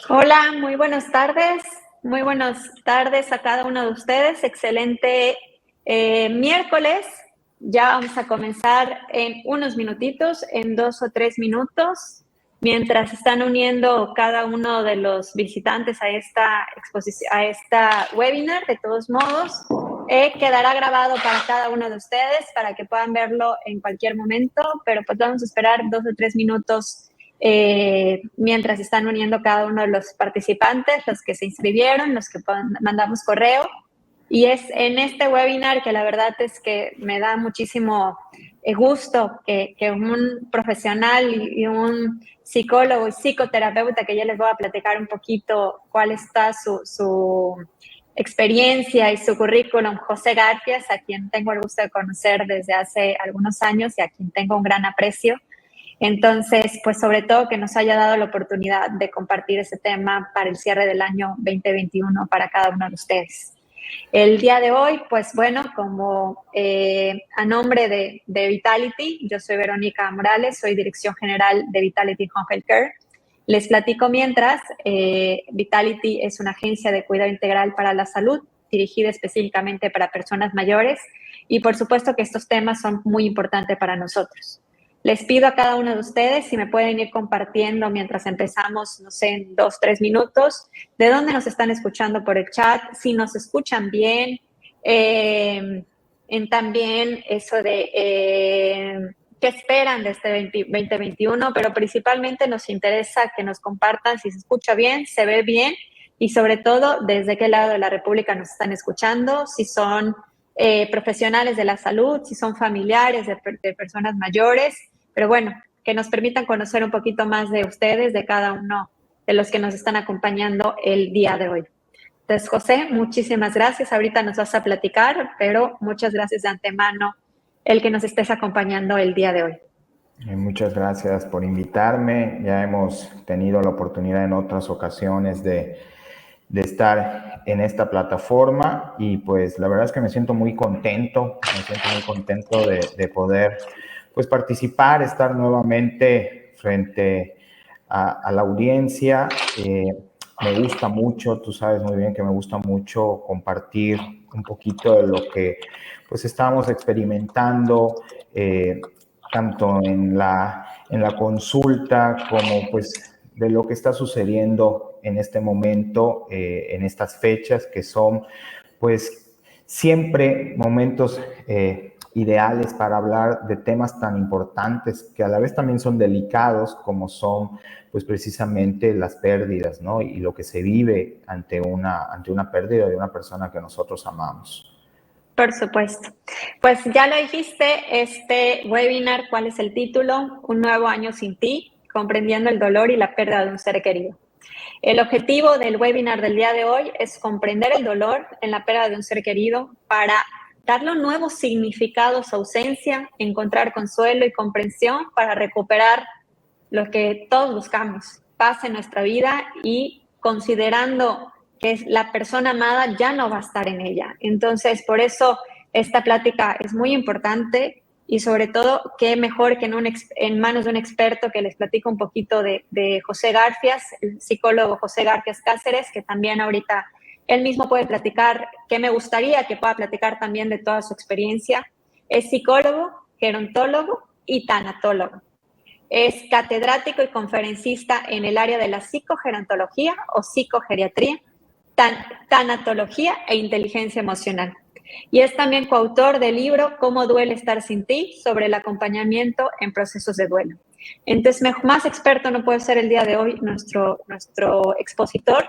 Hola, muy buenas tardes. Muy buenas tardes a cada uno de ustedes. Excelente miércoles. Ya vamos a comenzar en unos minutitos, en 2 o 3 minutos, mientras están uniendo cada uno de los visitantes a esta exposición, a esta webinar. De todos modos, quedará grabado para cada uno de ustedes para que puedan verlo en cualquier momento, pero pues vamos a esperar 2 o 3 minutos mientras están uniendo cada uno de los participantes, los que se inscribieron, los que mandamos correo. Y es en este webinar que la verdad es que me da muchísimo gusto que un profesional y un psicólogo y psicoterapeuta, que ya les voy a platicar un poquito cuál está su experiencia y su currículum, José Garfias, a quien tengo el gusto de conocer desde hace algunos años y a quien tengo un gran aprecio. Entonces, pues sobre todo que nos haya dado la oportunidad de compartir ese tema para el cierre del año 2021 para cada uno de ustedes. El día de hoy, pues bueno, como a nombre de Vitality, yo soy Verónica Morales, soy Dirección General de Vitality Home Health Care. Les platico mientras, Vitality es una agencia de cuidado integral para la salud, dirigida específicamente para personas mayores, y por supuesto que estos temas son muy importantes para nosotros. Les pido a cada uno de ustedes si me pueden ir compartiendo mientras empezamos, no sé, en 2 o 3 minutos, de dónde nos están escuchando por el chat, si nos escuchan bien, en también eso de qué esperan de este 2021, pero principalmente nos interesa que nos compartan si se escucha bien, se ve bien y sobre todo desde qué lado de la República nos están escuchando, si son profesionales de la salud, si son familiares de personas mayores, pero bueno, que nos permitan conocer un poquito más de ustedes, de cada uno de los que nos están acompañando el día de hoy. Entonces, José, muchísimas gracias. Ahorita nos vas a platicar, pero muchas gracias de antemano el que nos estés acompañando el día de hoy. Muchas gracias por invitarme. Ya hemos tenido la oportunidad en otras ocasiones de estar en esta plataforma y pues la verdad es que me siento muy contento de poder pues participar, estar nuevamente frente a la audiencia. Me gusta mucho, tú sabes muy bien que me gusta mucho compartir un poquito de lo que pues estamos experimentando, tanto en la consulta como pues de lo que está sucediendo en este momento, en estas fechas que son pues siempre momentos ideales para hablar de temas tan importantes que a la vez también son delicados, como son pues precisamente las pérdidas, ¿no? Y lo que se vive ante una pérdida de una persona que nosotros amamos. Por supuesto. Pues ya lo dijiste, este webinar, ¿cuál es el título? Un nuevo año sin ti, comprendiendo el dolor y la pérdida de un ser querido. El objetivo del webinar del día de hoy es comprender el dolor en la pérdida de un ser querido para darle un nuevo significado a su ausencia, encontrar consuelo y comprensión para recuperar lo que todos buscamos, paz en nuestra vida y considerando que la persona amada ya no va a estar en ella. Entonces, por eso esta plática es muy importante y sobre todo, qué mejor que en manos de un experto que les platico un poquito de José Garfias, el psicólogo José Garfias Cáceres, que también ahorita él mismo puede platicar, que me gustaría que pueda platicar también de toda su experiencia. Es psicólogo, gerontólogo y tanatólogo. Es catedrático y conferencista en el área de la psicogerontología o psicogeriatría, tanatología e inteligencia emocional. Y es también coautor del libro Cómo duele estar sin ti, sobre el acompañamiento en procesos de duelo. Entonces, más experto no puede ser el día de hoy nuestro expositor.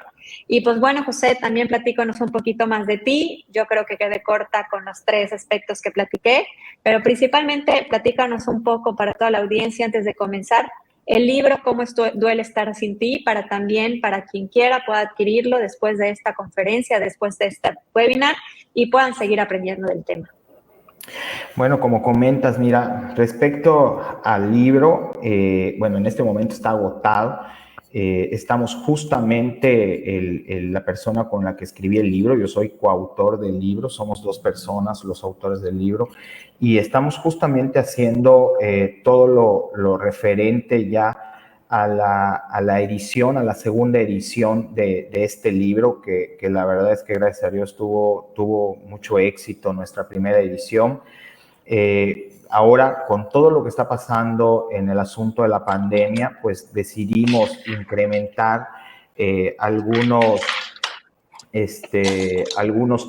Y pues bueno, José, también platícanos un poquito más de ti. Yo creo que quedé corta con los 3 aspectos que platiqué, pero principalmente platícanos un poco para toda la audiencia antes de comenzar el libro Cómo duele estar sin ti, para también, para quien quiera, pueda adquirirlo después de esta conferencia, después de este webinar y puedan seguir aprendiendo del tema. Bueno, como comentas, mira, respecto al libro, bueno, en este momento está agotado. Estamos justamente la persona con la que escribí el libro, yo soy coautor del libro, somos 2 personas los autores del libro, y estamos justamente haciendo todo lo referente ya a la edición, a la segunda edición de este libro, que la verdad es que gracias a Dios tuvo mucho éxito nuestra primera edición. Ahora, con todo lo que está pasando en el asunto de la pandemia, pues decidimos incrementar algunos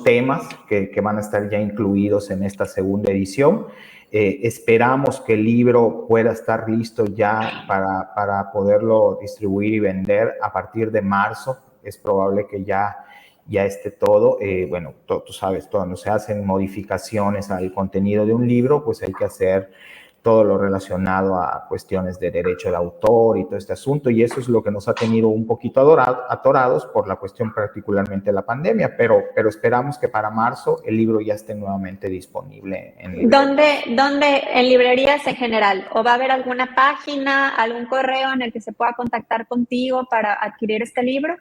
temas que van a estar ya incluidos en esta segunda edición. Esperamos que el libro pueda estar listo ya para poderlo distribuir y vender a partir de marzo. Es probable que ya esté todo. Bueno, tú sabes, cuando se hacen modificaciones al contenido de un libro, pues hay que hacer todo lo relacionado a cuestiones de derecho de autor y todo este asunto, y eso es lo que nos ha tenido un poquito atorados por la cuestión particularmente de la pandemia, pero esperamos que para marzo el libro ya esté nuevamente disponible en librerías. ¿Dónde en librerías en general? ¿O va a haber alguna página, algún correo en el que se pueda contactar contigo para adquirir este libro?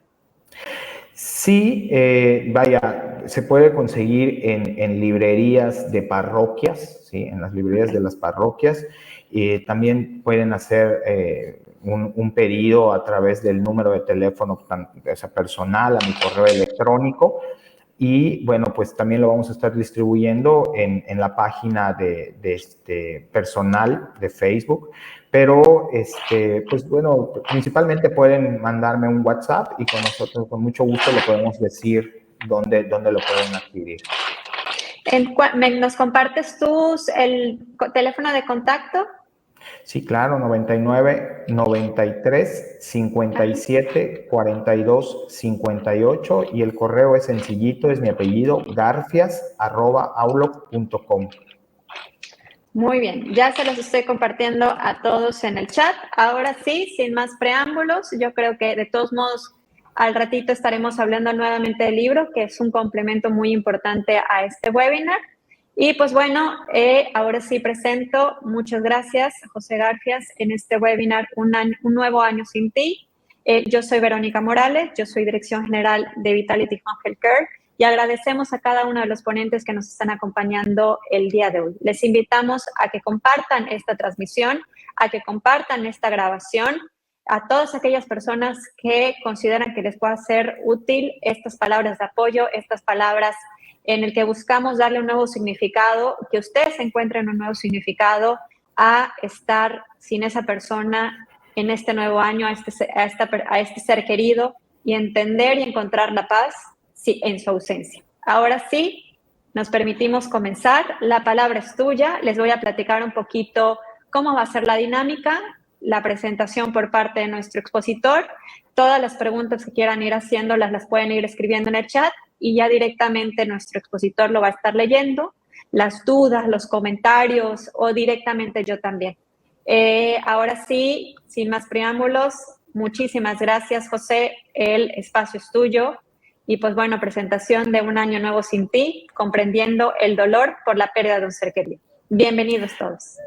Sí, vaya, se puede conseguir en librerías de parroquias, ¿sí? En las librerías de las parroquias. También pueden hacer un pedido a través del número de teléfono personal, a mi correo electrónico. Y bueno, pues también lo vamos a estar distribuyendo en la página de personal de Facebook. Pero, pues bueno, principalmente pueden mandarme un WhatsApp y con nosotros, con mucho gusto, le podemos decir dónde lo pueden adquirir. ¿Nos compartes el teléfono de contacto? Sí, claro, 99 93 57 42 58 y el correo es sencillito, es mi apellido, garfias@outlook.com. Muy bien, ya se los estoy compartiendo a todos en el chat. Ahora sí, sin más preámbulos, yo creo que de todos modos al ratito estaremos hablando nuevamente del libro, que es un complemento muy importante a este webinar. Y pues bueno, ahora sí presento, muchas gracias, José Garfias, en este webinar Un nuevo año sin ti. Yo soy Verónica Morales, yo soy Dirección General de Vitality Home Healthcare y agradecemos a cada uno de los ponentes que nos están acompañando el día de hoy. Les invitamos a que compartan esta transmisión, a que compartan esta grabación, a todas aquellas personas que consideran que les pueda ser útil estas palabras de apoyo, estas palabras en el que buscamos darle un nuevo significado, que ustedes encuentren un nuevo significado a estar sin esa persona en este nuevo año, a este ser querido, y entender y encontrar la paz en su ausencia. Ahora sí, nos permitimos comenzar. La palabra es tuya. Les voy a platicar un poquito cómo va a ser la dinámica, la presentación por parte de nuestro expositor. Todas las preguntas que quieran ir haciendo las pueden ir escribiendo en el chat y ya directamente nuestro expositor lo va a estar leyendo. Las dudas, los comentarios o directamente yo también. Ahora sí, sin más preámbulos, muchísimas gracias, José. El espacio es tuyo. Y pues bueno, presentación de Un año nuevo sin ti, comprendiendo el dolor por la pérdida de un ser querido. Bienvenidos todos.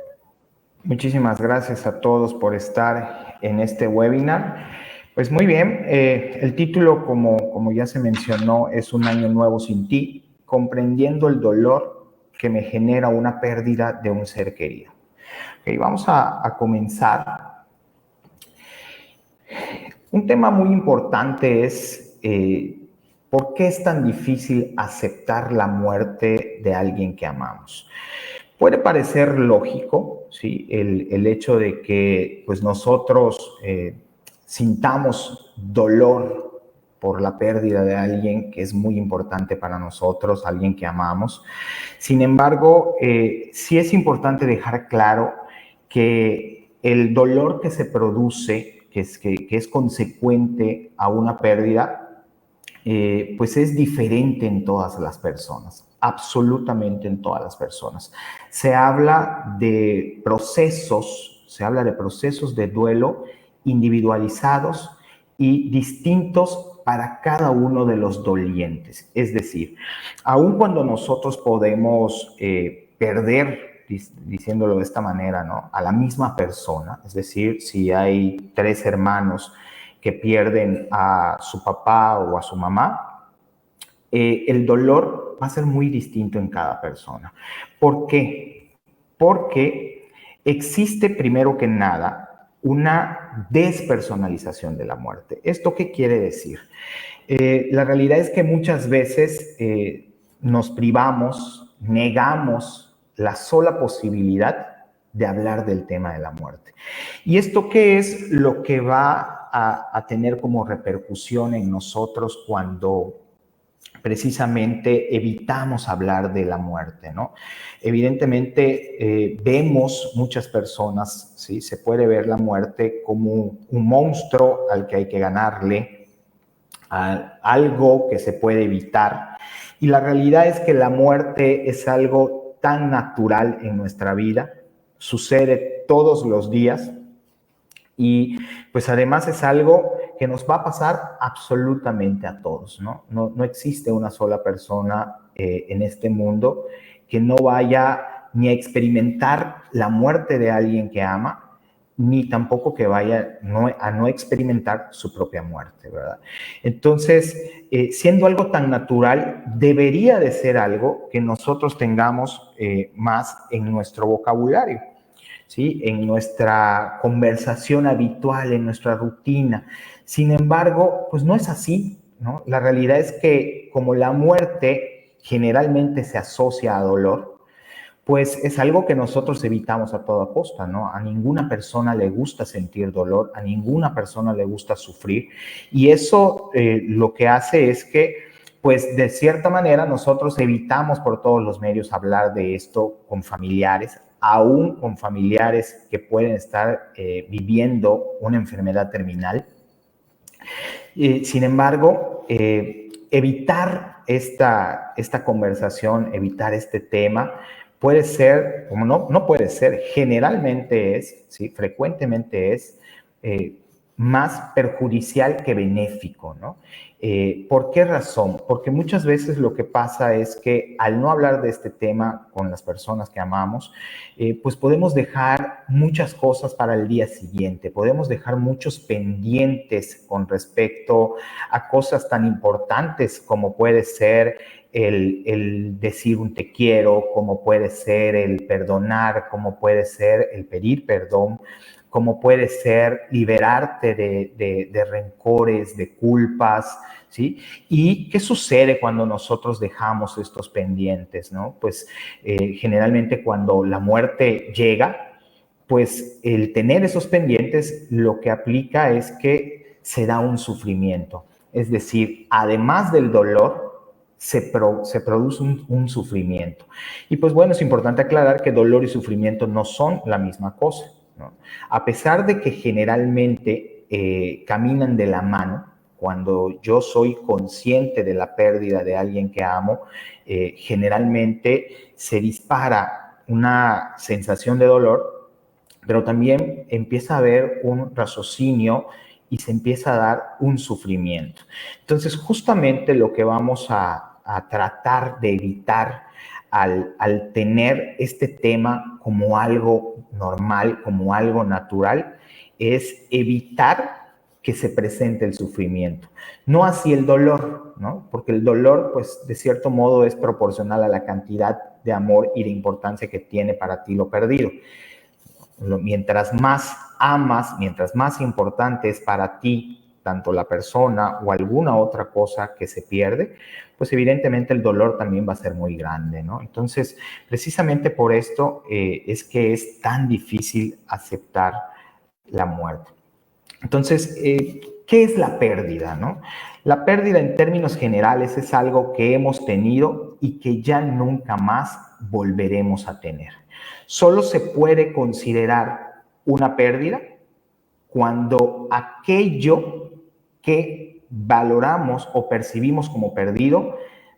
Muchísimas gracias a todos por estar en este webinar. Pues muy bien, el título, como ya se mencionó, es Un año nuevo sin ti, comprendiendo el dolor que me genera una pérdida de un ser querido. Okay, vamos a comenzar. Un tema muy importante es ¿por qué es tan difícil aceptar la muerte de alguien que amamos? Puede parecer lógico, ¿sí? El hecho de que pues, nosotros sintamos dolor por la pérdida de alguien que es muy importante para nosotros, alguien que amamos. Sin embargo, sí es importante dejar claro que el dolor que se produce, que es consecuente a una pérdida, pues es diferente en todas las personas, absolutamente en todas las personas. Se habla de procesos de duelo individualizados y distintos para cada uno de los dolientes. Es decir, aun cuando nosotros podemos perder, diciéndolo de esta manera, ¿no?, a la misma persona, es decir, si hay 3 hermanos que pierden a su papá o a su mamá, el dolor va a ser muy distinto en cada persona. ¿Por qué? Porque existe, primero que nada, una despersonalización de la muerte. ¿Esto qué quiere decir? La realidad es que muchas veces nos privamos, negamos la sola posibilidad de hablar del tema de la muerte. ¿Y esto qué es lo que va a tener como repercusión en nosotros cuando precisamente evitamos hablar de la muerte, ¿no? Evidentemente vemos muchas personas, ¿sí? Se puede ver la muerte como un monstruo al que hay que ganarle, algo que se puede evitar. Y la realidad es que la muerte es algo tan natural en nuestra vida, sucede todos los días y pues además es algo que nos va a pasar absolutamente a todos, ¿no? No existe una sola persona en este mundo que no vaya ni a experimentar la muerte de alguien que ama, ni tampoco que vaya a no experimentar su propia muerte, ¿verdad? Entonces, siendo algo tan natural, debería de ser algo que nosotros tengamos más en nuestro vocabulario, ¿sí? En nuestra conversación habitual, en nuestra rutina. Sin embargo, pues no es así, ¿no? La realidad es que como la muerte generalmente se asocia a dolor, pues es algo que nosotros evitamos a toda costa, ¿no? A ninguna persona le gusta sentir dolor, a ninguna persona le gusta sufrir, y eso lo que hace es que, pues de cierta manera, nosotros evitamos por todos los medios hablar de esto con familiares, aún con familiares que pueden estar viviendo una enfermedad terminal. Sin embargo, evitar esta conversación, evitar este tema, puede ser, como no puede ser, generalmente es, ¿sí? Frecuentemente es más perjudicial que benéfico, ¿no? ¿Por qué razón? Porque muchas veces lo que pasa es que al no hablar de este tema con las personas que amamos, pues podemos dejar muchas cosas para el día siguiente, podemos dejar muchos pendientes con respecto a cosas tan importantes como puede ser el decir un te quiero, como puede ser el perdonar, como puede ser el pedir perdón, como puede ser liberarte de rencores, de culpas, ¿sí? ¿Y qué sucede cuando nosotros dejamos estos pendientes, ¿no? Pues generalmente cuando la muerte llega, pues el tener esos pendientes lo que aplica es que se da un sufrimiento. Es decir, además del dolor, se produce un sufrimiento. Y pues bueno, es importante aclarar que dolor y sufrimiento no son la misma cosa, ¿no? A pesar de que generalmente caminan de la mano, cuando yo soy consciente de la pérdida de alguien que amo, generalmente se dispara una sensación de dolor, pero también empieza a haber un raciocinio y se empieza a dar un sufrimiento. Entonces, justamente lo que vamos a tratar de evitar al tener este tema como algo normal, como algo natural, es evitar que se presente el sufrimiento. No así el dolor, ¿no? Porque el dolor, pues, de cierto modo es proporcional a la cantidad de amor y de importancia que tiene para ti lo perdido. Mientras más amas, mientras más importante es para ti tanto la persona o alguna otra cosa que se pierde, pues evidentemente el dolor también va a ser muy grande, ¿no? Entonces, precisamente por esto es que es tan difícil aceptar la muerte. Entonces, ¿qué es la pérdida, no? La pérdida en términos generales es algo que hemos tenido y que ya nunca más volveremos a tener. Solo se puede considerar una pérdida cuando aquello que valoramos o percibimos como perdido,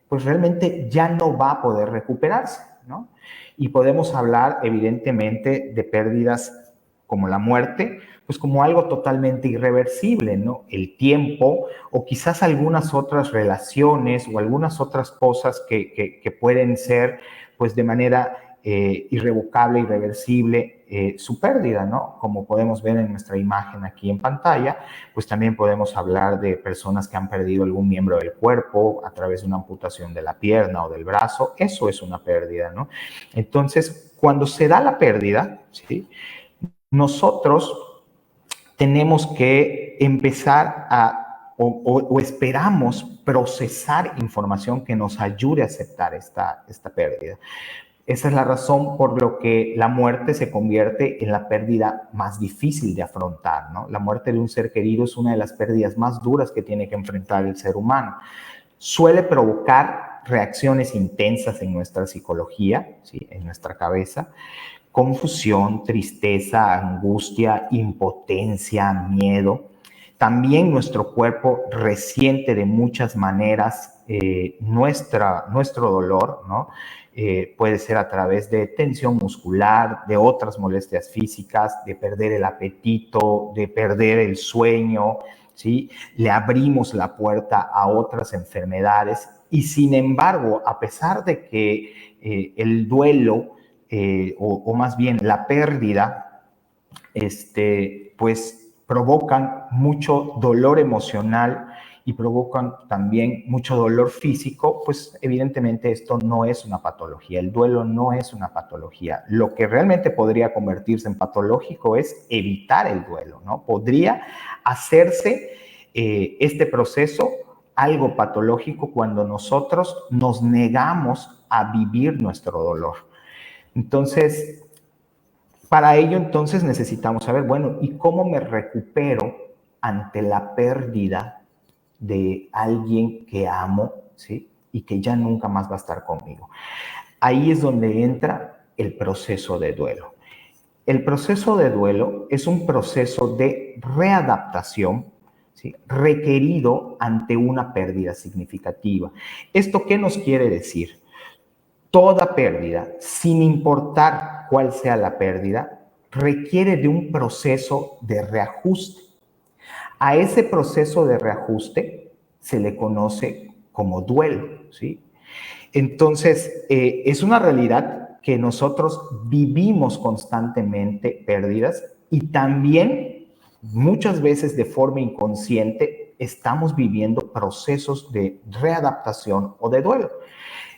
pues realmente ya no va a poder recuperarse, ¿no? Y podemos hablar, evidentemente, de pérdidas como la muerte, pues como algo totalmente irreversible, ¿no? El tiempo o quizás algunas otras relaciones o algunas otras cosas que pueden ser, pues de manera irrevocable, irreversible, su pérdida, ¿no? Como podemos ver en nuestra imagen aquí en pantalla, pues también podemos hablar de personas que han perdido algún miembro del cuerpo a través de una amputación de la pierna o del brazo. Eso es una pérdida, ¿no? Entonces, cuando se da la pérdida, ¿sí? Nosotros tenemos que empezar o esperamos procesar información que nos ayude a aceptar esta pérdida. Esa es la razón por lo que la muerte se convierte en la pérdida más difícil de afrontar, ¿no? La muerte de un ser querido es una de las pérdidas más duras que tiene que enfrentar el ser humano. Suele provocar reacciones intensas en nuestra psicología, ¿sí? En nuestra cabeza, confusión, tristeza, angustia, impotencia, miedo. También nuestro cuerpo resiente de muchas maneras nuestro dolor, ¿no? Puede ser a través de tensión muscular, de otras molestias físicas, de perder el apetito, de perder el sueño, ¿sí? Le abrimos la puerta a otras enfermedades y sin embargo, a pesar de que el duelo o más bien la pérdida, pues provocan mucho dolor emocional y provocan también mucho dolor físico, pues evidentemente esto no es una patología, el duelo no es una patología. Lo que realmente podría convertirse en patológico es evitar el duelo, ¿no? Podría hacerse este proceso algo patológico cuando nosotros nos negamos a vivir nuestro dolor. Entonces, para ello entonces necesitamos saber, bueno, ¿y cómo me recupero ante la pérdida de alguien que amo, ¿sí? Y que ya nunca más va a estar conmigo? Ahí es donde entra el proceso de duelo. El proceso de duelo es un proceso de readaptación, ¿sí? Requerido ante una pérdida significativa. ¿Esto qué nos quiere decir? Toda pérdida, sin importar cuál sea la pérdida, requiere de un proceso de reajuste. A ese proceso de reajuste se le conoce como duelo, ¿sí? Entonces, es una realidad que nosotros vivimos constantemente pérdidas y también muchas veces de forma inconsciente estamos viviendo procesos de readaptación o de duelo.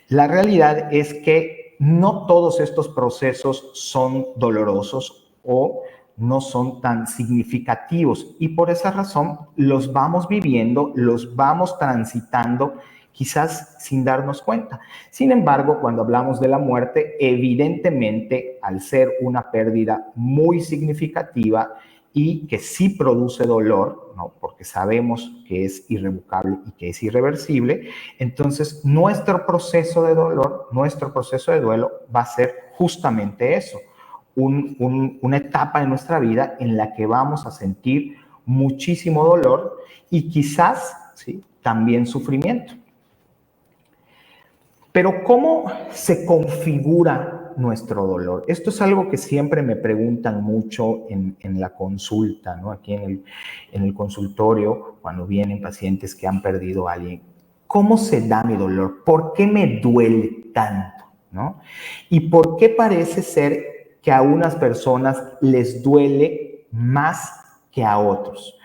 La realidad es que no todos estos procesos son dolorosos o no son tan significativos y por esa razón los vamos viviendo, los vamos transitando quizás sin darnos cuenta. Sin embargo, cuando hablamos de la muerte, evidentemente al ser una pérdida muy significativa y que sí produce dolor, ¿no? Porque sabemos que es irrevocable y que es irreversible, entonces nuestro proceso de dolor, nuestro proceso de duelo va a ser justamente eso, una etapa de nuestra vida en la que vamos a sentir muchísimo dolor y quizás, ¿sí?, también sufrimiento. Pero ¿cómo se configura nuestro dolor? Esto es algo que siempre me preguntan mucho en la consulta, ¿no? Aquí en el consultorio, cuando vienen pacientes que han perdido a alguien. ¿Cómo se da mi dolor? ¿Por qué me duele tanto? ¿No? ¿Y por qué parece ser que a unas personas les duele más que a otros?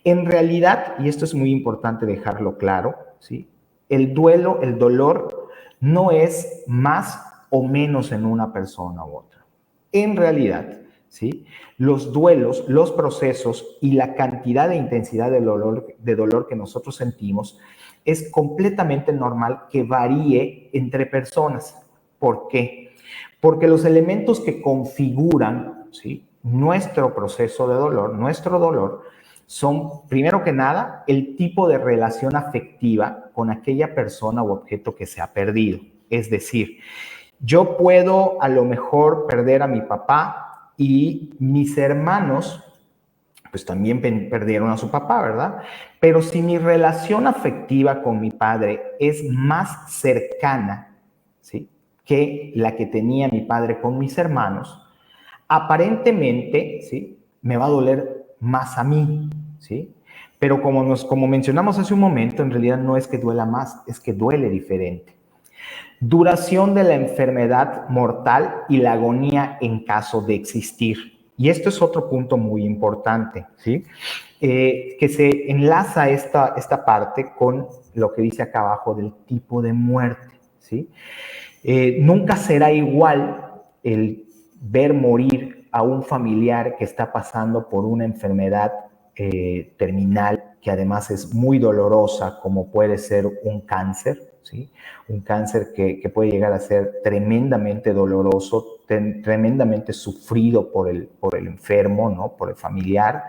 En realidad, y esto es muy importante dejarlo claro, ¿sí?, el duelo, el dolor, no es más o menos en una persona u otra. En realidad, ¿sí?, los duelos, los procesos y la cantidad de intensidad de dolor que nosotros sentimos es completamente normal que varíe entre personas. ¿Por qué? Porque los elementos que configuran, ¿sí?, nuestro proceso de dolor, nuestro dolor, son, primero que nada, el tipo de relación afectiva con aquella persona u objeto que se ha perdido. Es decir, yo puedo a lo mejor perder a mi papá y mis hermanos pues también perdieron a su papá, ¿verdad? Pero si mi relación afectiva con mi padre es más cercana, ¿sí?, que la que tenía mi padre con mis hermanos, aparentemente, ¿sí?, me va a doler más a mí, ¿sí? Pero como mencionamos hace un momento, en realidad no es que duela más, es que duele diferente. Duración de la enfermedad mortal y la agonía en caso de existir. Y esto es otro punto muy importante, ¿sí? Que se enlaza esta parte con lo que dice acá abajo del tipo de muerte, ¿sí? Nunca será igual el ver morir a un familiar que está pasando por una enfermedad terminal, que además es muy dolorosa, como puede ser un cáncer, ¿sí? Un cáncer que puede llegar a ser tremendamente doloroso, tremendamente sufrido por el enfermo, ¿no? Por el familiar.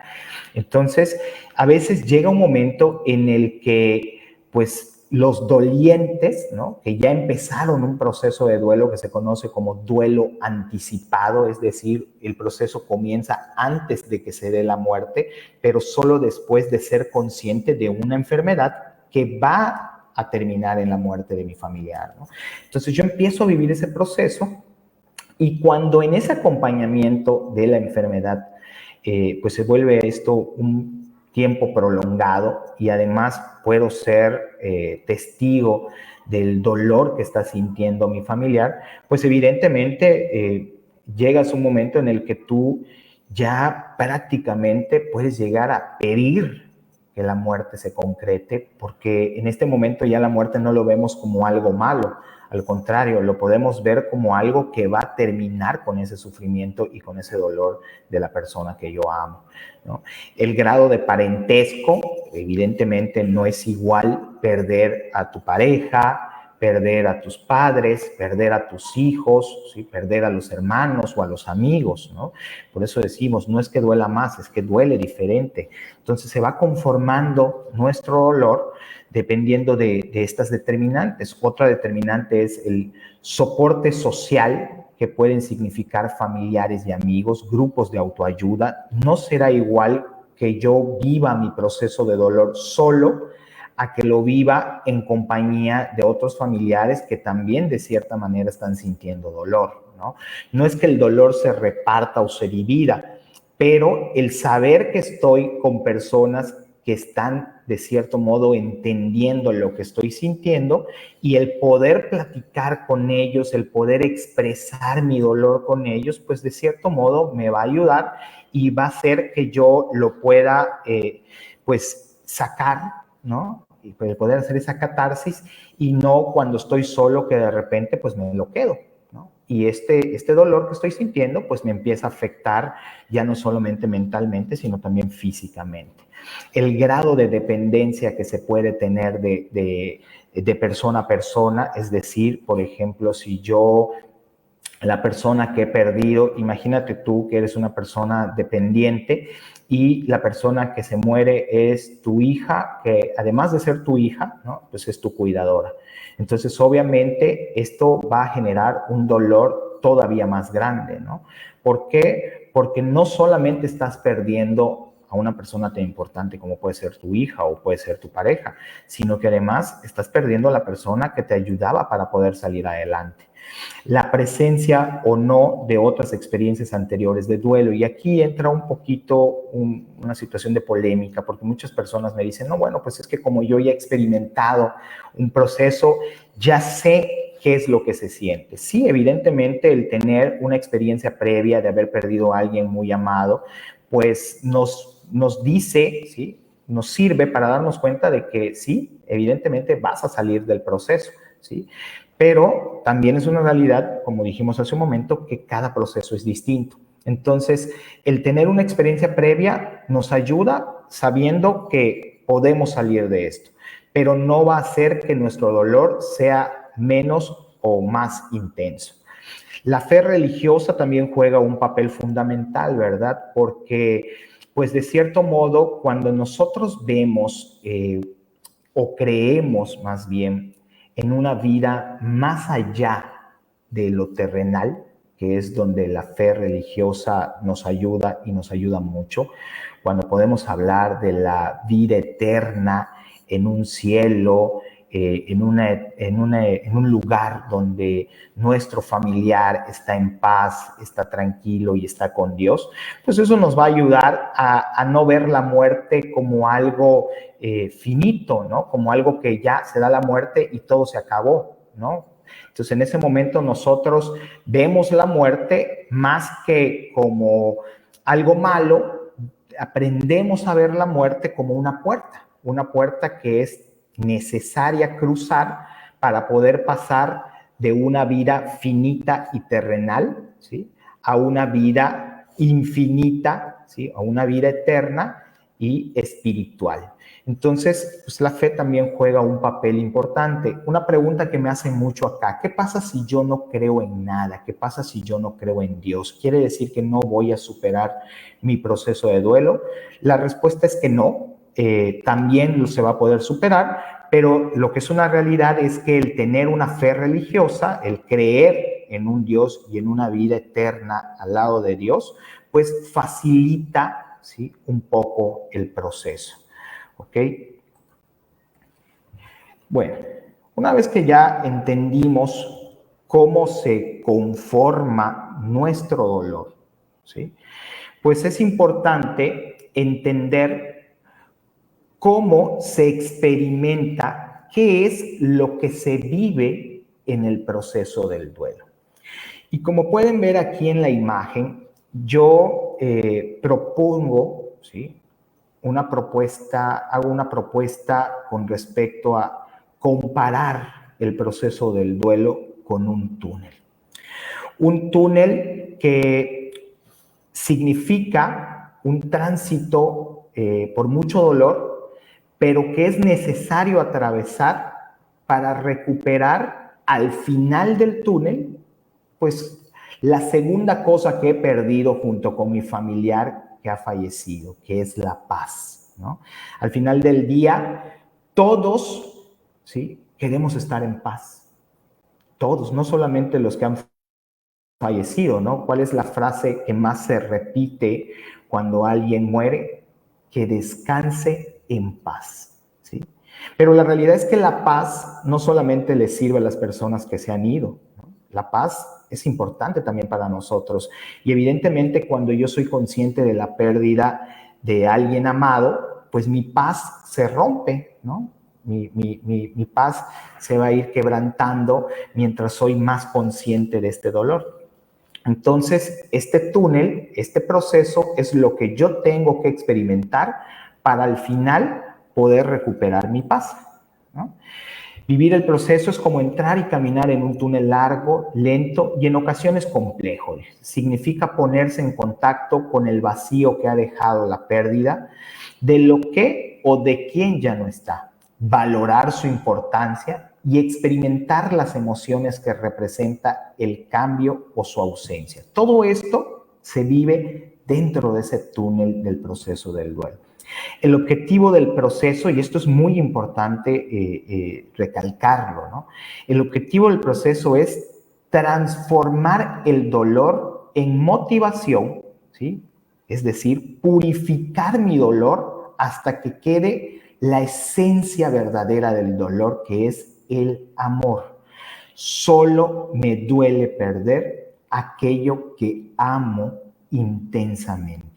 Entonces, a veces llega un momento en el que, pues, los dolientes, ¿no? Que ya empezaron un proceso de duelo que se conoce como duelo anticipado, es decir, el proceso comienza antes de que se dé la muerte, pero solo después de ser consciente de una enfermedad que va a terminar en la muerte de mi familiar, ¿no? Entonces yo empiezo a vivir ese proceso, y cuando en ese acompañamiento de la enfermedad, pues se vuelve esto un tiempo prolongado, y además puedo ser testigo del dolor que está sintiendo mi familiar, pues evidentemente llegas a un momento en el que tú ya prácticamente puedes llegar a pedir que la muerte se concrete, porque en este momento ya la muerte no lo vemos como algo malo. Al contrario, lo podemos ver como algo que va a terminar con ese sufrimiento y con ese dolor de la persona que yo amo, ¿no? El grado de parentesco, evidentemente, no es igual perder a tu pareja, perder a tus padres, perder a tus hijos, ¿sí? Perder a los hermanos o a los amigos, ¿no? Por eso decimos, no es que duela más, es que duele diferente. Entonces se va conformando nuestro dolor dependiendo de estas determinantes. Otra determinante es el soporte social, que pueden significar familiares y amigos, grupos de autoayuda. No será igual que yo viva mi proceso de dolor solo a que lo viva en compañía de otros familiares que también de cierta manera están sintiendo dolor, ¿no? No es que el dolor se reparta o se divida, pero el saber que estoy con personas que están de cierto modo entendiendo lo que estoy sintiendo, y el poder platicar con ellos, el poder expresar mi dolor con ellos, pues de cierto modo me va a ayudar y va a hacer que yo lo pueda pues sacar, ¿no? Y poder hacer esa catarsis, y no cuando estoy solo que de repente pues me lo quedo, ¿no? Y este dolor que estoy sintiendo pues me empieza a afectar ya no solamente mentalmente, sino también físicamente. El grado de dependencia que se puede tener de persona a persona, es decir, por ejemplo, si yo, la persona que he perdido, imagínate tú que eres una persona dependiente y la persona que se muere es tu hija, que además de ser tu hija, ¿no? Pues es tu cuidadora. Entonces, obviamente, esto va a generar un dolor todavía más grande, ¿no? ¿Por qué? Porque no solamente estás perdiendo a una persona tan importante como puede ser tu hija o puede ser tu pareja, sino que además estás perdiendo a la persona que te ayudaba para poder salir adelante. La presencia o no de otras experiencias anteriores de duelo. Y aquí entra un poquito una situación de polémica, porque muchas personas me dicen, no, bueno, pues es que como yo ya he experimentado un proceso, ya sé qué es lo que se siente. Sí, evidentemente el tener una experiencia previa de haber perdido a alguien muy amado, pues nos dice, ¿sí? Nos sirve para darnos cuenta de que sí, evidentemente vas a salir del proceso, ¿sí? Pero también es una realidad, como dijimos hace un momento, que cada proceso es distinto. Entonces, el tener una experiencia previa nos ayuda sabiendo que podemos salir de esto, pero no va a hacer que nuestro dolor sea menos o más intenso. La fe religiosa también juega un papel fundamental, ¿verdad? Porque, pues de cierto modo, cuando nosotros vemos o creemos más bien en una vida más allá de lo terrenal, que es donde la fe religiosa nos ayuda y nos ayuda mucho, cuando podemos hablar de la vida eterna en un cielo, en un lugar donde nuestro familiar está en paz, está tranquilo y está con Dios, pues eso nos va a ayudar a no ver la muerte como algo finito, ¿no? Como algo que ya se da la muerte y todo se acabó, ¿no? Entonces, en ese momento nosotros vemos la muerte más que como algo malo, aprendemos a ver la muerte como una puerta que es necesaria cruzar para poder pasar de una vida finita y terrenal, ¿sí? A una vida infinita, ¿sí? A una vida eterna, y espiritual. Entonces, pues la fe también juega un papel importante. Una pregunta que me hacen mucho acá: ¿qué pasa si yo no creo en nada? ¿Qué pasa si yo no creo en Dios? ¿Quiere decir que no voy a superar mi proceso de duelo? La respuesta es que no. También se va a poder superar, pero lo que es una realidad es que el tener una fe religiosa, el creer en un Dios y en una vida eterna al lado de Dios, pues facilita, ¿sí?, un poco el proceso. ¿Ok? Bueno, una vez que ya entendimos cómo se conforma nuestro dolor, ¿sí?, pues es importante entender cómo se experimenta, qué es lo que se vive en el proceso del duelo. Y como pueden ver aquí en la imagen, yo propongo, ¿sí?, hago una propuesta con respecto a comparar el proceso del duelo con un túnel. Un túnel que significa un tránsito por mucho dolor, pero que es necesario atravesar para recuperar al final del túnel, pues, la segunda cosa que he perdido junto con mi familiar que ha fallecido, que es la paz, ¿no? Al final del día, todos, ¿sí?, queremos estar en paz. Todos, no solamente los que han fallecido, ¿no? ¿Cuál es la frase que más se repite cuando alguien muere? Que descanse en paz, ¿sí? Pero la realidad es que la paz no solamente le sirve a las personas que se han ido, ¿no? La paz es importante también para nosotros. Y evidentemente cuando yo soy consciente de la pérdida de alguien amado, pues mi paz se rompe, ¿no? Mi paz se va a ir quebrantando mientras soy más consciente de este dolor. Entonces, este túnel, este proceso es lo que yo tengo que experimentar para al final poder recuperar mi paz, ¿no? Vivir el proceso es como entrar y caminar en un túnel largo, lento y en ocasiones complejo. Significa ponerse en contacto con el vacío que ha dejado la pérdida de lo que o de quién ya no está, valorar su importancia y experimentar las emociones que representa el cambio o su ausencia. Todo esto se vive dentro de ese túnel del proceso del duelo. El objetivo del proceso, y esto es muy importante recalcarlo, ¿no? El objetivo del proceso es transformar el dolor en motivación, ¿sí? Es decir, purificar mi dolor hasta que quede la esencia verdadera del dolor, que es el amor. Solo me duele perder aquello que amo intensamente.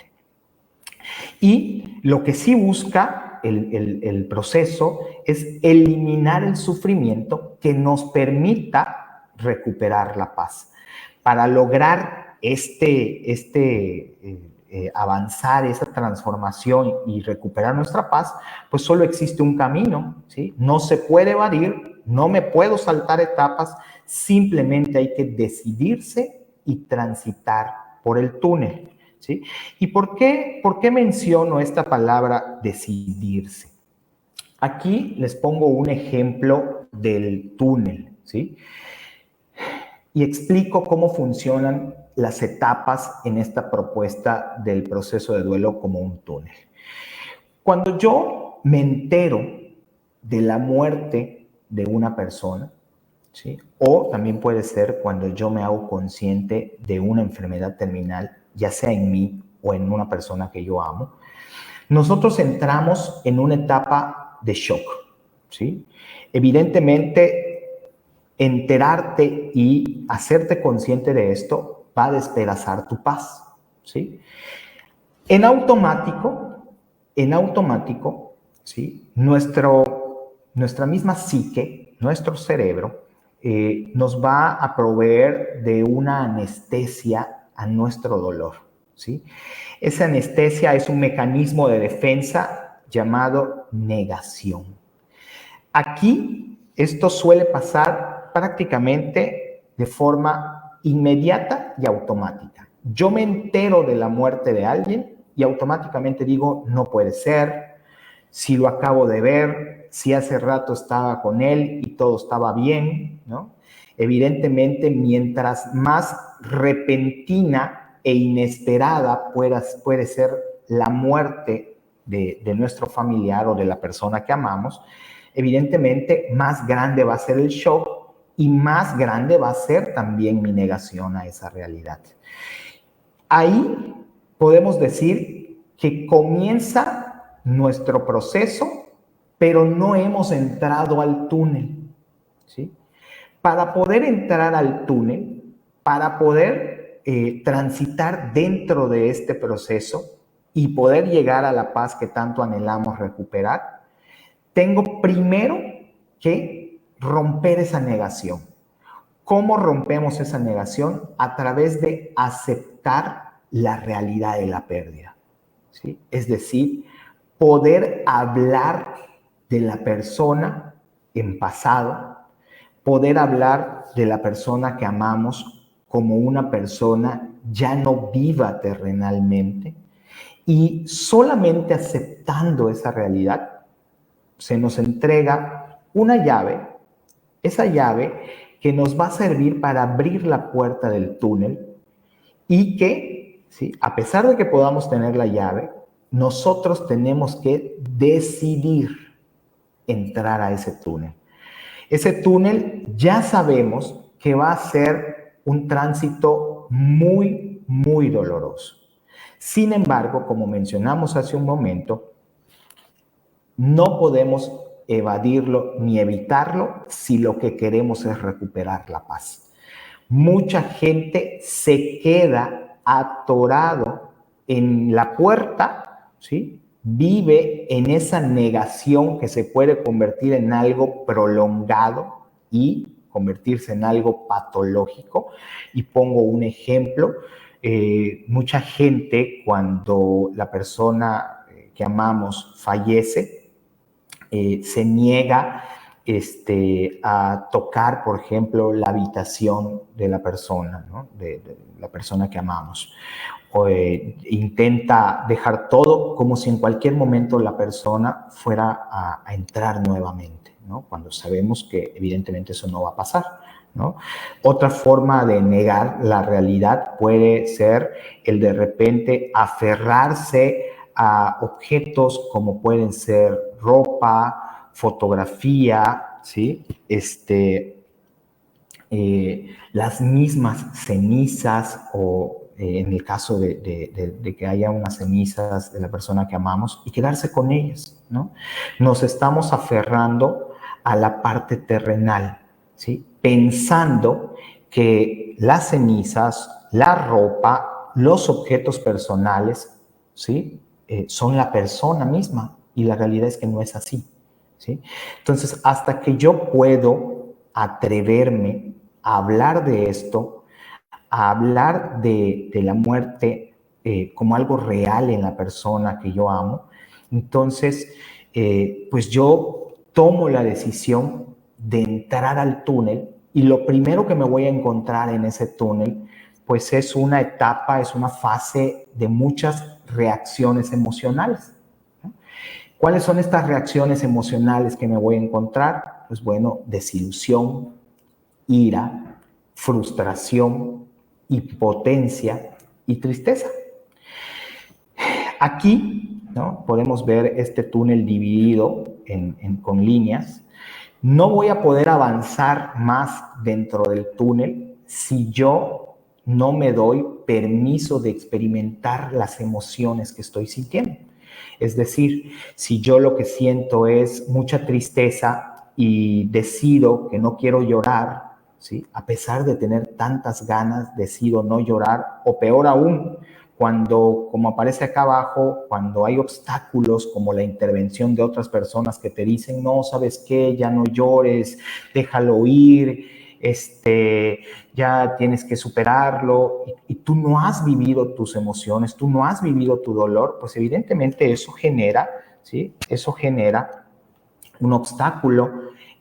Y lo que sí busca el proceso es eliminar el sufrimiento que nos permita recuperar la paz. Para lograr avanzar, esa transformación y recuperar nuestra paz, pues solo existe un camino, ¿sí? No se puede evadir, no me puedo saltar etapas, simplemente hay que decidirse y transitar por el túnel, ¿sí? ¿Y por qué menciono esta palabra decidirse? Aquí les pongo un ejemplo del túnel, ¿sí? Y explico cómo funcionan las etapas en esta propuesta del proceso de duelo como un túnel. Cuando yo me entero de la muerte de una persona, ¿sí?, o también puede ser cuando yo me hago consciente de una enfermedad terminal, ya sea en mí o en una persona que yo amo, nosotros entramos en una etapa de shock, ¿sí? Evidentemente, enterarte y hacerte consciente de esto va a despedazar tu paz, ¿sí? En automático, ¿sí?, nuestra misma psique, nuestro cerebro, nos va a proveer de una anestesia a nuestro dolor, ¿sí? Esa anestesia es un mecanismo de defensa llamado negación. Aquí, esto suele pasar prácticamente de forma inmediata y automática. Yo me entero de la muerte de alguien y automáticamente digo, no puede ser, si lo acabo de ver, si hace rato estaba con él y todo estaba bien, ¿no? Evidentemente, mientras más repentina e inesperada puede ser la muerte de nuestro familiar o de la persona que amamos, evidentemente más grande va a ser el shock y más grande va a ser también mi negación a esa realidad. Ahí podemos decir que comienza nuestro proceso, pero no hemos entrado al túnel, ¿sí? Para poder entrar al túnel, para poder transitar dentro de este proceso y poder llegar a la paz que tanto anhelamos recuperar, tengo primero que romper esa negación. ¿Cómo rompemos esa negación? A través de aceptar la realidad de la pérdida, ¿sí? Es decir, poder hablar de la persona en pasado, poder hablar de la persona que amamos como una persona ya no viva terrenalmente, y solamente aceptando esa realidad se nos entrega una llave, esa llave que nos va a servir para abrir la puerta del túnel y que, ¿sí?, a pesar de que podamos tener la llave, nosotros tenemos que decidir entrar a ese túnel. Ese túnel ya sabemos que va a ser un tránsito muy, muy doloroso. Sin embargo, como mencionamos hace un momento, no podemos evadirlo ni evitarlo si lo que queremos es recuperar la paz. Mucha gente se queda atorado en la puerta, ¿sí? Vive en esa negación que se puede convertir en algo prolongado y convertirse en algo patológico. Y pongo un ejemplo. Mucha gente, cuando la persona que amamos fallece, se niega a tocar, por ejemplo, la habitación de la persona, ¿no? de la persona que amamos. O, intenta dejar todo como si en cualquier momento la persona fuera a entrar nuevamente, ¿no? Cuando sabemos que evidentemente eso no va a pasar, ¿no? Otra forma de negar la realidad puede ser el de repente aferrarse a objetos como pueden ser ropa, fotografía, ¿sí? Las mismas cenizas o en el caso de que haya unas cenizas de la persona que amamos y quedarse con ellas, ¿no? Nos estamos aferrando a la parte terrenal, ¿sí? Pensando que las cenizas, la ropa, los objetos personales, ¿sí? Son la persona misma, y la realidad es que no es así, ¿sí? Entonces, hasta que yo puedo atreverme a hablar de esto, a hablar de la muerte como algo real en la persona que yo amo, entonces, pues yo tomo la decisión de entrar al túnel, y lo primero que me voy a encontrar en ese túnel, pues es una etapa, es una fase de muchas reacciones emocionales. ¿Cuáles son estas reacciones emocionales que me voy a encontrar? Pues bueno, desilusión, ira, frustración, impotencia y tristeza. Aquí, ¿no?, podemos ver este túnel dividido con líneas. No voy a poder avanzar más dentro del túnel si yo no me doy permiso de experimentar las emociones que estoy sintiendo. Es decir, si yo lo que siento es mucha tristeza y decido que no quiero llorar, ¿sí?, a pesar de tener tantas ganas, decido no llorar, o peor aún, cuando, como aparece acá abajo, cuando hay obstáculos como la intervención de otras personas que te dicen, no, ¿sabes qué? Ya no llores, déjalo ir, ya tienes que superarlo, y tú no has vivido tus emociones, tú no has vivido tu dolor, pues evidentemente eso genera, ¿sí?, eso genera un obstáculo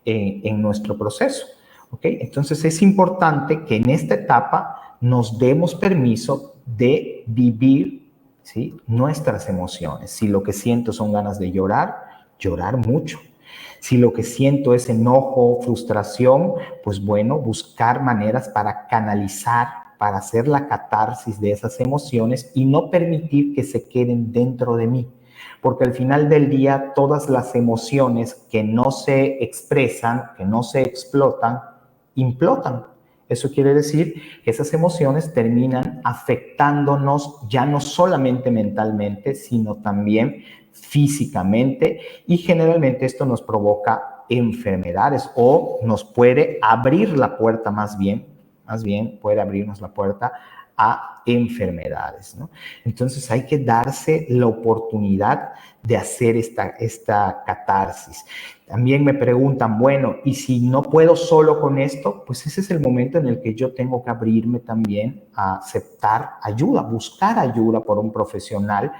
en nuestro proceso, ¿ok? Entonces es importante que en esta etapa nos demos permiso de vivir ¿sí? Nuestras emociones. Si lo que siento son ganas de llorar, llorar mucho. Si lo que siento es enojo, frustración, pues bueno, buscar maneras para canalizar, para hacer la catarsis de esas emociones y no permitir que se queden dentro de mí. Porque al final del día, todas las emociones que no se expresan, que no se explotan, implotan. Eso quiere decir que esas emociones terminan afectándonos ya no solamente mentalmente, sino también físicamente, y generalmente esto nos provoca enfermedades o nos puede abrir la puerta más bien puede abrirnos la puerta a enfermedades, ¿no? Entonces hay que darse la oportunidad de hacer esta catarsis. También me preguntan, bueno, ¿y si no puedo solo con esto? Pues ese es el momento en el que yo tengo que abrirme también a aceptar ayuda, buscar ayuda por un profesional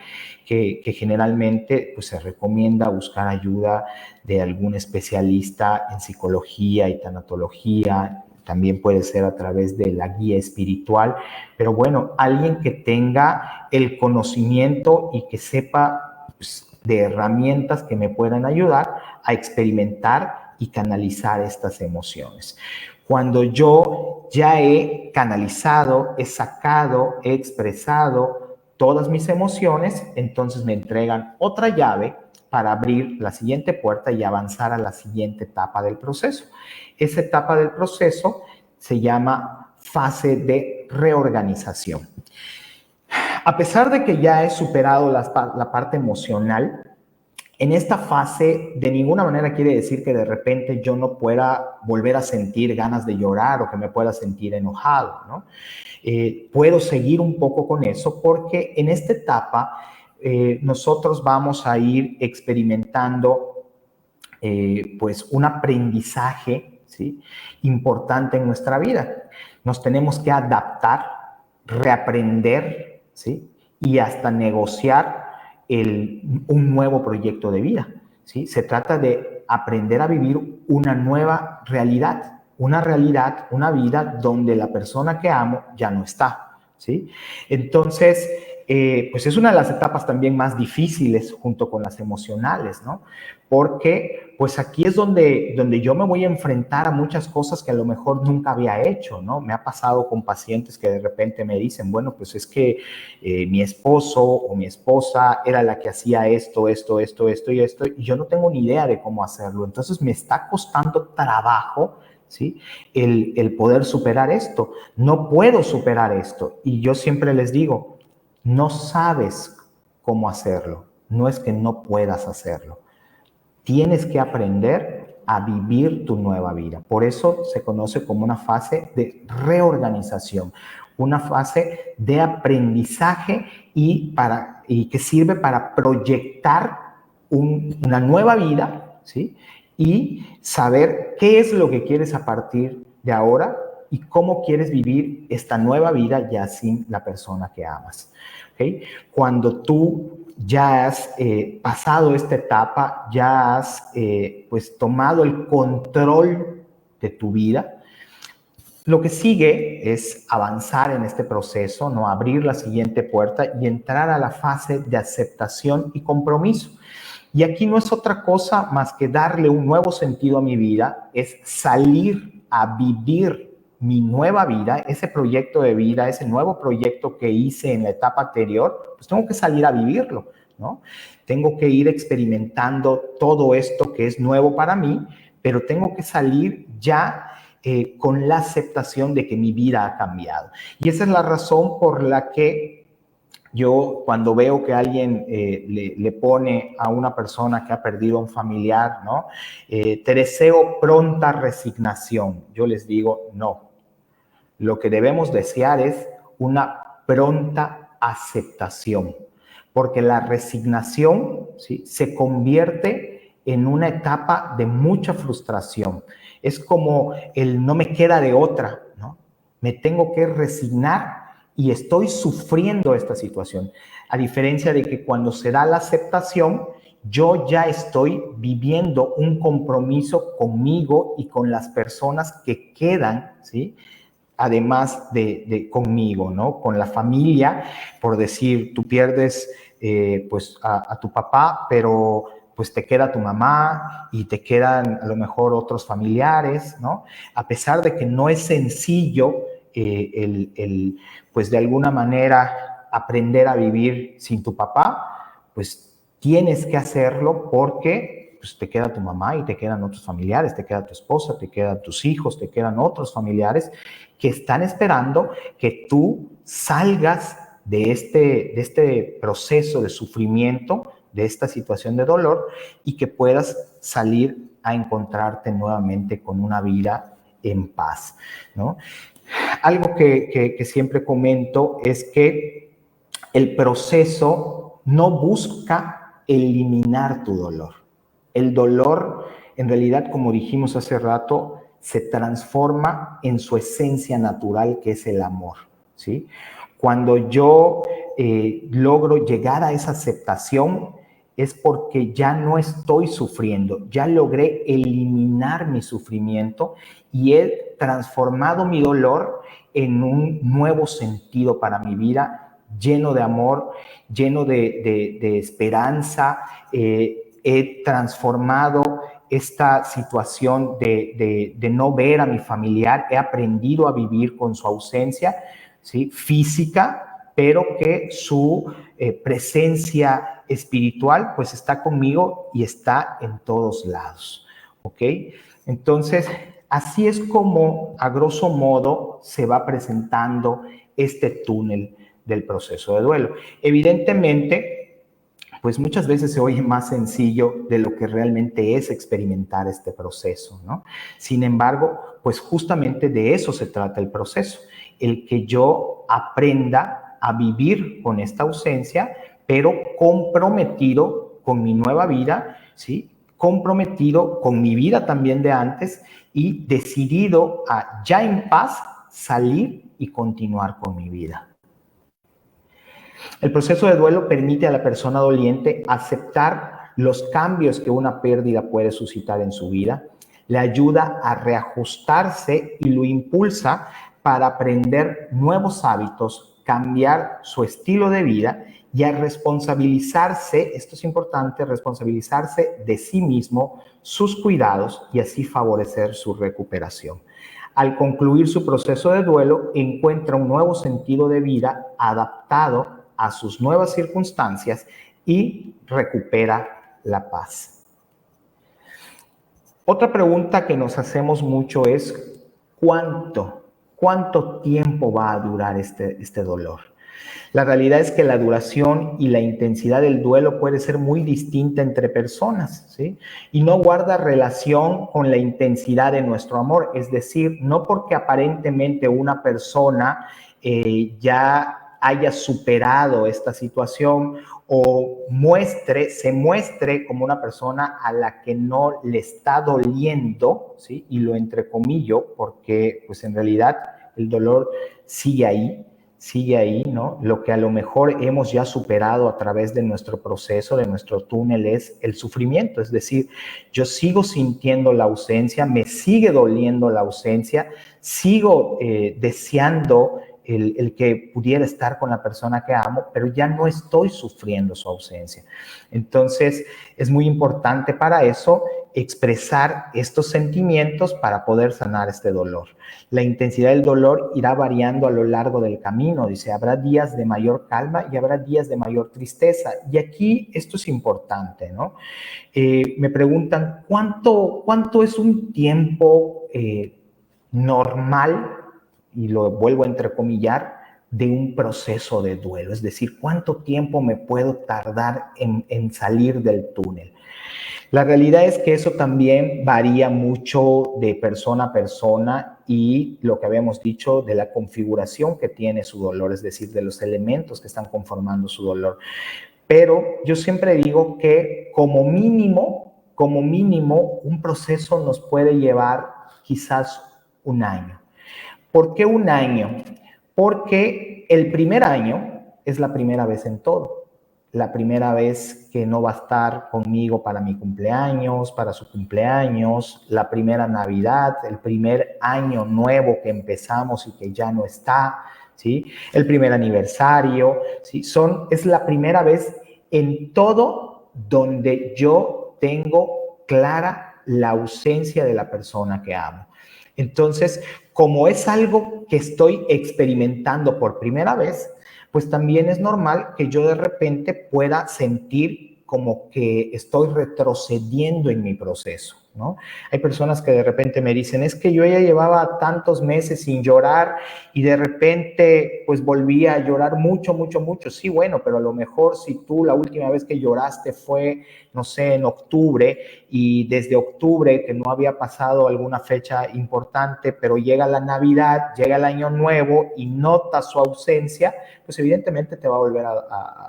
que generalmente pues, se recomienda buscar ayuda de algún especialista en psicología y tanatología. También puede ser a través de la guía espiritual, pero bueno, alguien que tenga el conocimiento y que sepa pues, de herramientas que me puedan ayudar a experimentar y canalizar estas emociones. Cuando yo ya he canalizado, he sacado, he expresado todas mis emociones, entonces me entregan otra llave para abrir la siguiente puerta y avanzar a la siguiente etapa del proceso. Esa etapa del proceso se llama fase de reorganización. A pesar de que ya he superado la parte emocional, en esta fase de ninguna manera quiere decir que de repente yo no pueda volver a sentir ganas de llorar o que me pueda sentir enojado, ¿no? Puedo seguir un poco con eso porque en esta etapa nosotros vamos a ir experimentando pues un aprendizaje, ¿sí? Importante en nuestra vida. Nos tenemos que adaptar, reaprender, ¿sí? Y hasta negociar un nuevo proyecto de vida, ¿sí? Se trata de aprender a vivir una nueva realidad, una vida donde la persona que amo ya no está, ¿sí? Entonces, pues es una de las etapas también más difíciles junto con las emocionales, ¿no? Porque pues aquí es donde yo me voy a enfrentar a muchas cosas que a lo mejor nunca había hecho, ¿no? Me ha pasado con pacientes que de repente me dicen, bueno, pues es que mi esposo o mi esposa era la que hacía esto, y yo no tengo ni idea de cómo hacerlo. Entonces me está costando trabajo, ¿sí? El poder superar esto. No puedo superar esto. Y yo siempre les digo, no sabes cómo hacerlo. No es que no puedas hacerlo. Tienes que aprender a vivir tu nueva vida. Por eso se conoce como una fase de reorganización, una fase de aprendizaje y que sirve para proyectar una nueva vida, ¿sí? Y saber qué es lo que quieres a partir de ahora y cómo quieres vivir esta nueva vida ya sin la persona que amas. ¿Okay? Cuando tú ya has pasado esta etapa, ya has pues tomado el control de tu vida, lo que sigue es avanzar en este proceso, ¿no? Abrir la siguiente puerta y entrar a la fase de aceptación y compromiso. Y aquí no es otra cosa más que darle un nuevo sentido a mi vida, es salir a vivir mi nueva vida, ese proyecto de vida, ese nuevo proyecto que hice en la etapa anterior, pues tengo que salir a vivirlo, ¿no? Tengo que ir experimentando todo esto que es nuevo para mí, pero tengo que salir ya con la aceptación de que mi vida ha cambiado. Y esa es la razón por la que yo cuando veo que alguien le pone a una persona que ha perdido a un familiar, ¿no? Te deseo pronta resignación. Yo les digo, no. Lo que debemos desear es una pronta aceptación, porque la resignación, ¿sí? Se convierte en una etapa de mucha frustración. Es como el no me queda de otra, ¿no? Me tengo que resignar y estoy sufriendo esta situación. A diferencia de que cuando se da la aceptación, yo ya estoy viviendo un compromiso conmigo y con las personas que quedan, ¿sí? además conmigo, ¿no? Con la familia, por decir, tú pierdes pues a tu papá, pero pues te queda tu mamá y te quedan a lo mejor otros familiares, ¿no? A pesar de que no es sencillo pues de alguna manera aprender a vivir sin tu papá, pues tienes que hacerlo porque pues, te queda tu mamá y te quedan otros familiares, te queda tu esposa, te quedan tus hijos, te quedan otros familiares que están esperando que tú salgas de este proceso de sufrimiento, de esta situación de dolor, y que puedas salir a encontrarte nuevamente con una vida en paz, ¿no? Algo que siempre comento es que el proceso no busca eliminar tu dolor. El dolor, en realidad, como dijimos hace rato, se transforma en su esencia natural, que es el amor, ¿sí? Cuando yo logro llegar a esa aceptación, es porque ya no estoy sufriendo, ya logré eliminar mi sufrimiento y he transformado mi dolor en un nuevo sentido para mi vida, lleno de amor, lleno de esperanza. He transformado esta situación de no ver a mi familiar, he aprendido a vivir con su ausencia, ¿sí? Física, pero que su presencia espiritual pues está conmigo y está en todos lados, ¿ok? Entonces, así es como a grosso modo se va presentando este túnel del proceso de duelo. Evidentemente, pues muchas veces se oye más sencillo de lo que realmente es experimentar este proceso, ¿no? Sin embargo, pues justamente de eso se trata el proceso, el que yo aprenda a vivir con esta ausencia, pero comprometido con mi nueva vida, ¿sí? Comprometido con mi vida también de antes y decidido a ya en paz salir y continuar con mi vida. El proceso de duelo permite a la persona doliente aceptar los cambios que una pérdida puede suscitar en su vida, le ayuda a reajustarse y lo impulsa para aprender nuevos hábitos, cambiar su estilo de vida y a responsabilizarse, esto es importante, responsabilizarse de sí mismo, sus cuidados y así favorecer su recuperación. Al concluir su proceso de duelo, encuentra un nuevo sentido de vida adaptado a sus nuevas circunstancias y recupera la paz. Otra pregunta que nos hacemos mucho es ¿cuánto tiempo va a durar este dolor? La realidad es que la duración y la intensidad del duelo puede ser muy distinta entre personas, ¿sí? Y no guarda relación con la intensidad de nuestro amor. Es decir, no porque aparentemente una persona ya haya superado esta situación o se muestre como una persona a la que no le está doliendo, ¿sí? Y lo entrecomillo porque pues en realidad el dolor sigue ahí, ¿no? Lo que a lo mejor hemos ya superado a través de nuestro proceso, de nuestro túnel, es el sufrimiento. Es decir, yo sigo sintiendo la ausencia, me sigue doliendo la ausencia, sigo deseando el que pudiera estar con la persona que amo, pero ya no estoy sufriendo su ausencia. Entonces, es muy importante para eso expresar estos sentimientos para poder sanar este dolor. La intensidad del dolor irá variando a lo largo del camino. Dice, habrá días de mayor calma y habrá días de mayor tristeza. Y aquí esto es importante, ¿no? Me preguntan, ¿cuánto es un tiempo normal? Y lo vuelvo a entrecomillar, de un proceso de duelo. Es decir, ¿cuánto tiempo me puedo tardar en salir del túnel? La realidad es que eso también varía mucho de persona a persona y lo que habíamos dicho de la configuración que tiene su dolor, es decir, de los elementos que están conformando su dolor. Pero yo siempre digo que como mínimo, un proceso nos puede llevar quizás un año. ¿Por qué un año? Porque el primer año es la primera vez en todo. la primera vez que no va a estar conmigo para mi cumpleaños, para su cumpleaños, la primera Navidad, el primer año nuevo que empezamos y que ya no está, ¿sí? El primer aniversario, ¿sí? Es la primera vez en todo donde yo tengo clara la ausencia de la persona que amo. Entonces, como es algo que estoy experimentando por primera vez, pues también es normal que yo de repente pueda sentir como que estoy retrocediendo en mi proceso, ¿no? Hay personas que de repente me dicen, es que yo ya llevaba tantos meses sin llorar y de repente pues volví a llorar mucho, mucho, mucho. Sí, bueno, pero a lo mejor si tú la última vez que lloraste fue, no sé, en octubre, y desde octubre que no había pasado alguna fecha importante, pero llega la Navidad, llega el Año Nuevo y notas su ausencia, pues evidentemente te va a volver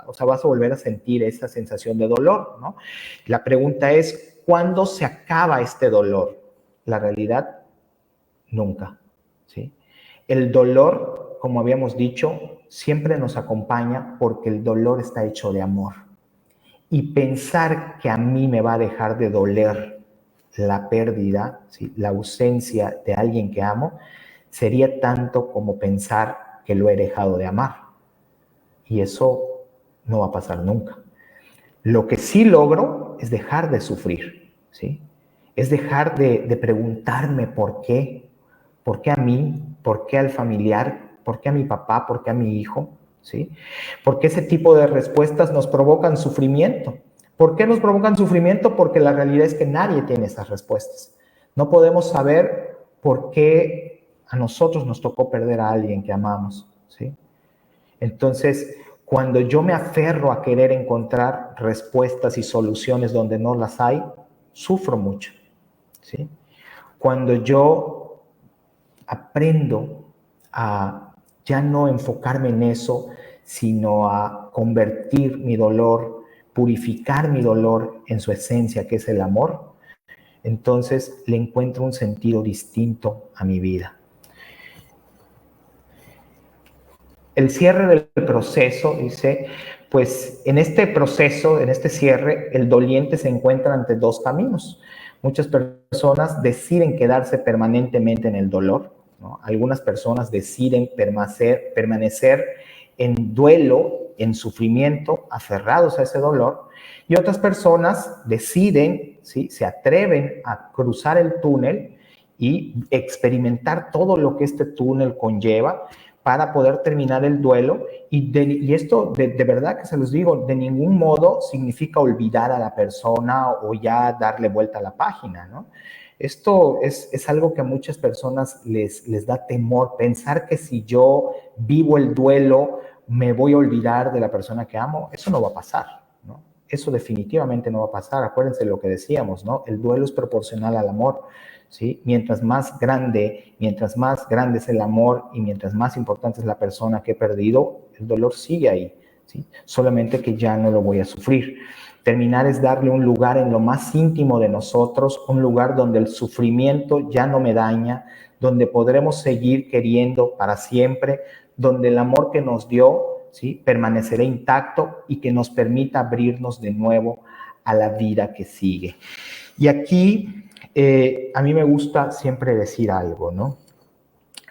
o sea, vas a volver a sentir esa sensación de dolor, ¿no? La pregunta es, ¿cuándo se acaba este dolor? La realidad, nunca, ¿sí? El dolor, como habíamos dicho, siempre nos acompaña porque el dolor está hecho de amor. Y pensar que a mí me va a dejar de doler la pérdida, ¿sí? La ausencia de alguien que amo, sería tanto como pensar que lo he dejado de amar. Y eso no va a pasar nunca. Lo que sí logro es dejar de sufrir, ¿sí? Es dejar de preguntarme por qué a mí, por qué al familiar, por qué a mi papá, por qué a mi hijo, ¿sí? Porque ese tipo de respuestas nos provocan sufrimiento. ¿Por qué nos provocan sufrimiento? Porque la realidad es que nadie tiene esas respuestas. No podemos saber por qué a nosotros nos tocó perder a alguien que amamos, ¿sí? Entonces, cuando yo me aferro a querer encontrar respuestas y soluciones donde no las hay, sufro mucho, ¿sí? Cuando yo aprendo a ya no enfocarme en eso, sino a convertir mi dolor, purificar mi dolor en su esencia, que es el amor, entonces le encuentro un sentido distinto a mi vida. El cierre del proceso, dice, pues en este proceso, en este cierre, el doliente se encuentra ante dos caminos. Muchas personas deciden quedarse permanentemente en el dolor, ¿no? Algunas personas deciden permanecer en duelo, en sufrimiento, aferrados a ese dolor, y otras personas deciden, ¿sí? Se atreven a cruzar el túnel y experimentar todo lo que este túnel conlleva para poder terminar el duelo. Y esto de verdad que se los digo, de ningún modo significa olvidar a la persona o ya darle vuelta a la página, ¿no? Esto es algo que a muchas personas les da temor, pensar que si yo vivo el duelo me voy a olvidar de la persona que amo. Eso no va a pasar, ¿no? Eso definitivamente no va a pasar. Acuérdense lo que decíamos, ¿no? El duelo es proporcional al amor, ¿sí? Mientras más grande es el amor y mientras más importante es la persona que he perdido, el dolor sigue ahí, ¿sí? Solamente que ya no lo voy a sufrir. Terminar es darle un lugar en lo más íntimo de nosotros, un lugar donde el sufrimiento ya no me daña, donde podremos seguir queriendo para siempre, donde el amor que nos dio, ¿sí? Permanecerá intacto y que nos permita abrirnos de nuevo a la vida que sigue. Y aquí a mí me gusta siempre decir algo, ¿no?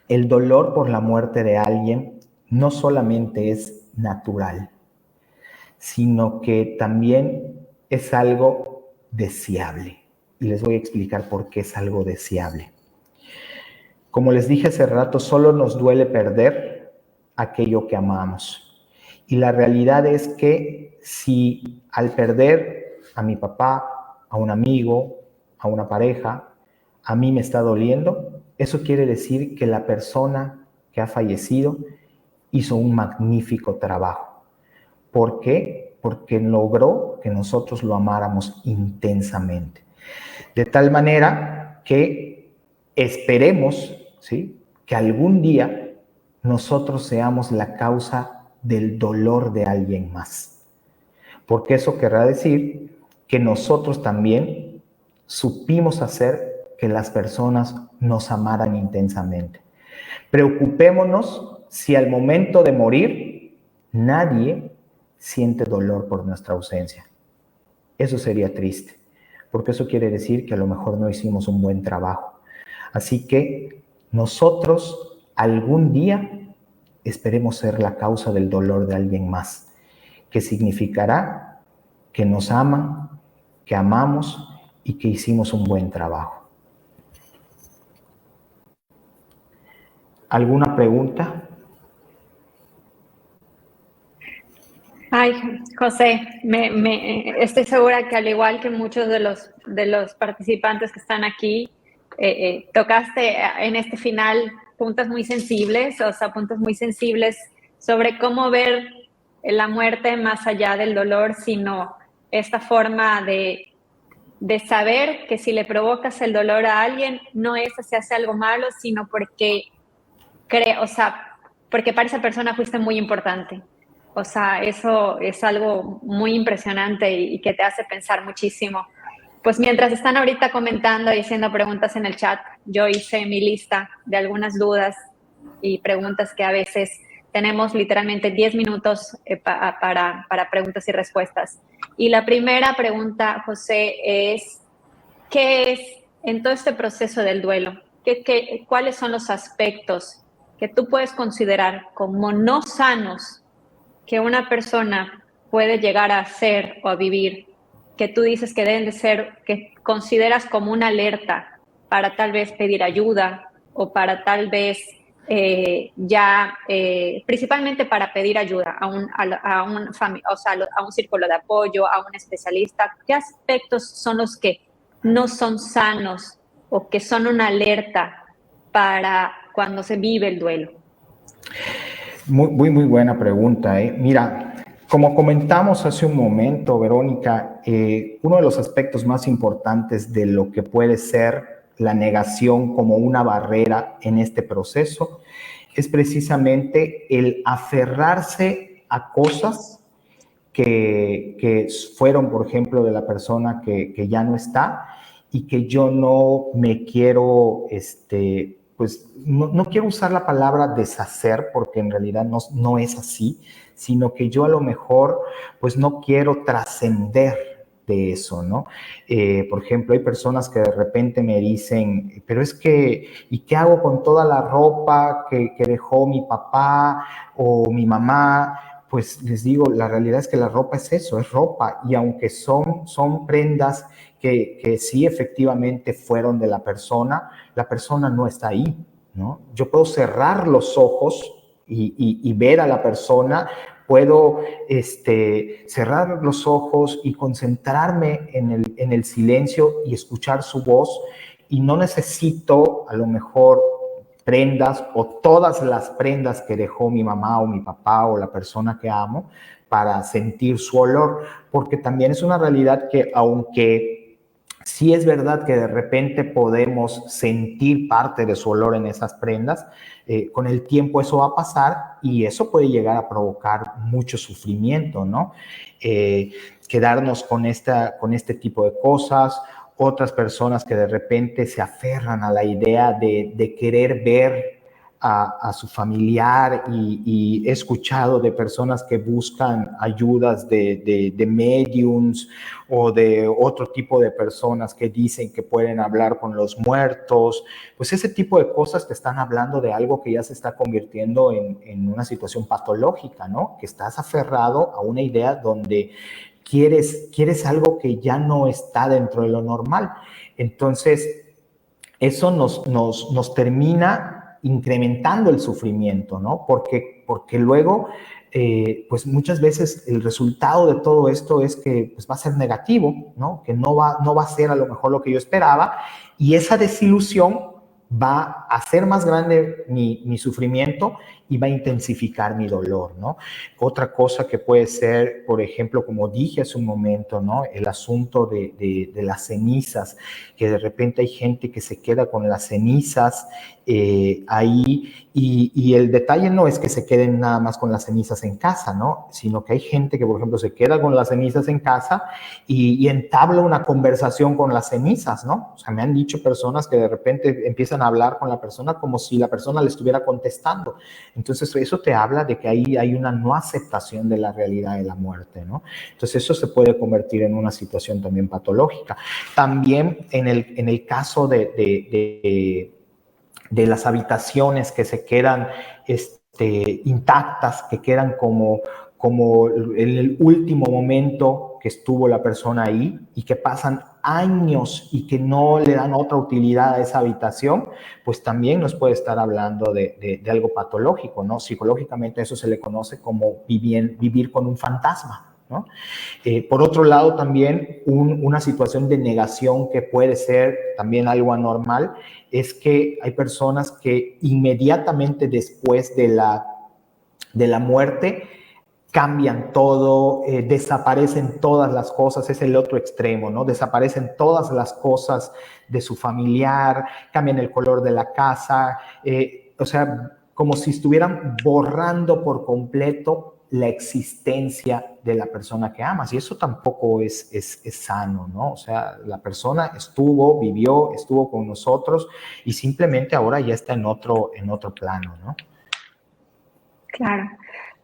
El dolor por la muerte de alguien no solamente es natural, sino que también es algo deseable. Y les voy a explicar por qué es algo deseable. Como les dije hace rato, solo nos duele perder aquello que amamos. Y la realidad es que si al perder a mi papá, a un amigo, a una pareja, a mí me está doliendo, eso quiere decir que la persona que ha fallecido hizo un magnífico trabajo. ¿Por qué? Porque logró que nosotros lo amáramos intensamente. De tal manera que esperemos, ¿sí?, que algún día nosotros seamos la causa del dolor de alguien más. Porque eso querrá decir que nosotros también supimos hacer que las personas nos amaran intensamente. Preocupémonos si al momento de morir nadie siente dolor por nuestra ausencia. Eso sería triste, porque eso quiere decir que a lo mejor no hicimos un buen trabajo. Así que nosotros algún día esperemos ser la causa del dolor de alguien más, que significará que nos aman, que amamos y que hicimos un buen trabajo. ¿Alguna pregunta? Ay, José, estoy segura que al igual que muchos de los participantes que están aquí, tocaste en este final puntos muy sensibles, o sea, puntos muy sensibles sobre cómo ver la muerte más allá del dolor, sino esta forma de saber que si le provocas el dolor a alguien, no es que se hace algo malo, sino porque o sea, porque para esa persona fuiste muy importante. O sea, eso es algo muy impresionante y que te hace pensar muchísimo. Pues mientras están ahorita comentando y haciendo preguntas en el chat, yo hice mi lista de algunas dudas y preguntas que a veces tenemos literalmente 10 minutos para preguntas y respuestas. Y la primera pregunta, José, es, ¿qué es en todo este proceso del duelo? ¿Cuáles son los aspectos que tú puedes considerar como no sanos que una persona puede llegar a hacer o a vivir, que tú dices que deben de ser, que consideras como una alerta para tal vez pedir ayuda o para tal vez principalmente para pedir ayuda a un círculo de apoyo, a un especialista? ¿Qué aspectos son los que no son sanos o que son una alerta para cuando se vive el duelo? Muy buena pregunta. Mira, como comentamos hace un momento, Verónica, uno de los aspectos más importantes de lo que puede ser la negación como una barrera en este proceso es precisamente el aferrarse a cosas que fueron, por ejemplo, de la persona que ya no está y que yo no me quiero, pues no quiero usar la palabra deshacer porque en realidad no es así, sino que yo a lo mejor pues no quiero trascender de eso, ¿no? Por ejemplo, hay personas que de repente me dicen, pero es que, ¿y qué hago con toda la ropa que dejó mi papá o mi mamá? Pues les digo, la realidad es que la ropa es eso, es ropa, y aunque son prendas que sí efectivamente fueron de la persona no está ahí, ¿no? Yo puedo cerrar los ojos y ver a la persona, puedo cerrar los ojos y concentrarme en el silencio y escuchar su voz, y no necesito a lo mejor prendas o todas las prendas que dejó mi mamá o mi papá o la persona que amo para sentir su olor, porque también es una realidad que aunque sí es verdad que de repente podemos sentir parte de su olor en esas prendas, con el tiempo eso va a pasar y eso puede llegar a provocar mucho sufrimiento, ¿no? Quedarnos con este tipo de cosas. Otras personas que de repente se aferran a la idea de querer ver a su familiar, y he escuchado de personas que buscan ayudas de mediums o de otro tipo de personas que dicen que pueden hablar con los muertos. Pues ese tipo de cosas te están hablando de algo que ya se está convirtiendo en una situación patológica, ¿no? Que estás aferrado a una idea donde quieres algo que ya no está dentro de lo normal. Entonces, eso nos termina incrementando el sufrimiento, ¿no? Porque luego, pues muchas veces el resultado de todo esto es que pues va a ser negativo, ¿no? Que no va a ser a lo mejor lo que yo esperaba, y esa desilusión va a hacer más grande mi sufrimiento y va a intensificar mi dolor, ¿no? Otra cosa que puede ser, por ejemplo, como dije hace un momento, ¿no? El asunto de las cenizas, que de repente hay gente que se queda con las cenizas ahí, y el detalle no es que se queden nada más con las cenizas en casa, ¿no? Sino que hay gente que, por ejemplo, se queda con las cenizas en casa y entabla una conversación con las cenizas, ¿no? O sea, me han dicho personas que de repente empiezan empiezan a hablar con la persona como si la persona le estuviera contestando. Entonces eso te habla de que ahí hay una no aceptación de la realidad de la muerte, ¿no? Entonces eso se puede convertir en una situación también patológica. También en el caso de las habitaciones que se quedan intactas, que quedan como en el último momento que estuvo la persona ahí y que pasan años y que no le dan otra utilidad a esa habitación, pues también nos puede estar hablando de algo patológico, ¿no? Psicológicamente eso se le conoce como vivir con un fantasma, ¿no? Por otro lado, también una situación de negación que puede ser también algo anormal es que hay personas que inmediatamente después de la muerte cambian todo, desaparecen todas las cosas, es el otro extremo, ¿no? Desaparecen todas las cosas de su familiar, cambian el color de la casa, o sea, como si estuvieran borrando por completo la existencia de la persona que amas. Y eso tampoco es sano, ¿no? O sea, la persona vivió, estuvo con nosotros y simplemente ahora ya está en otro plano, ¿no? Claro.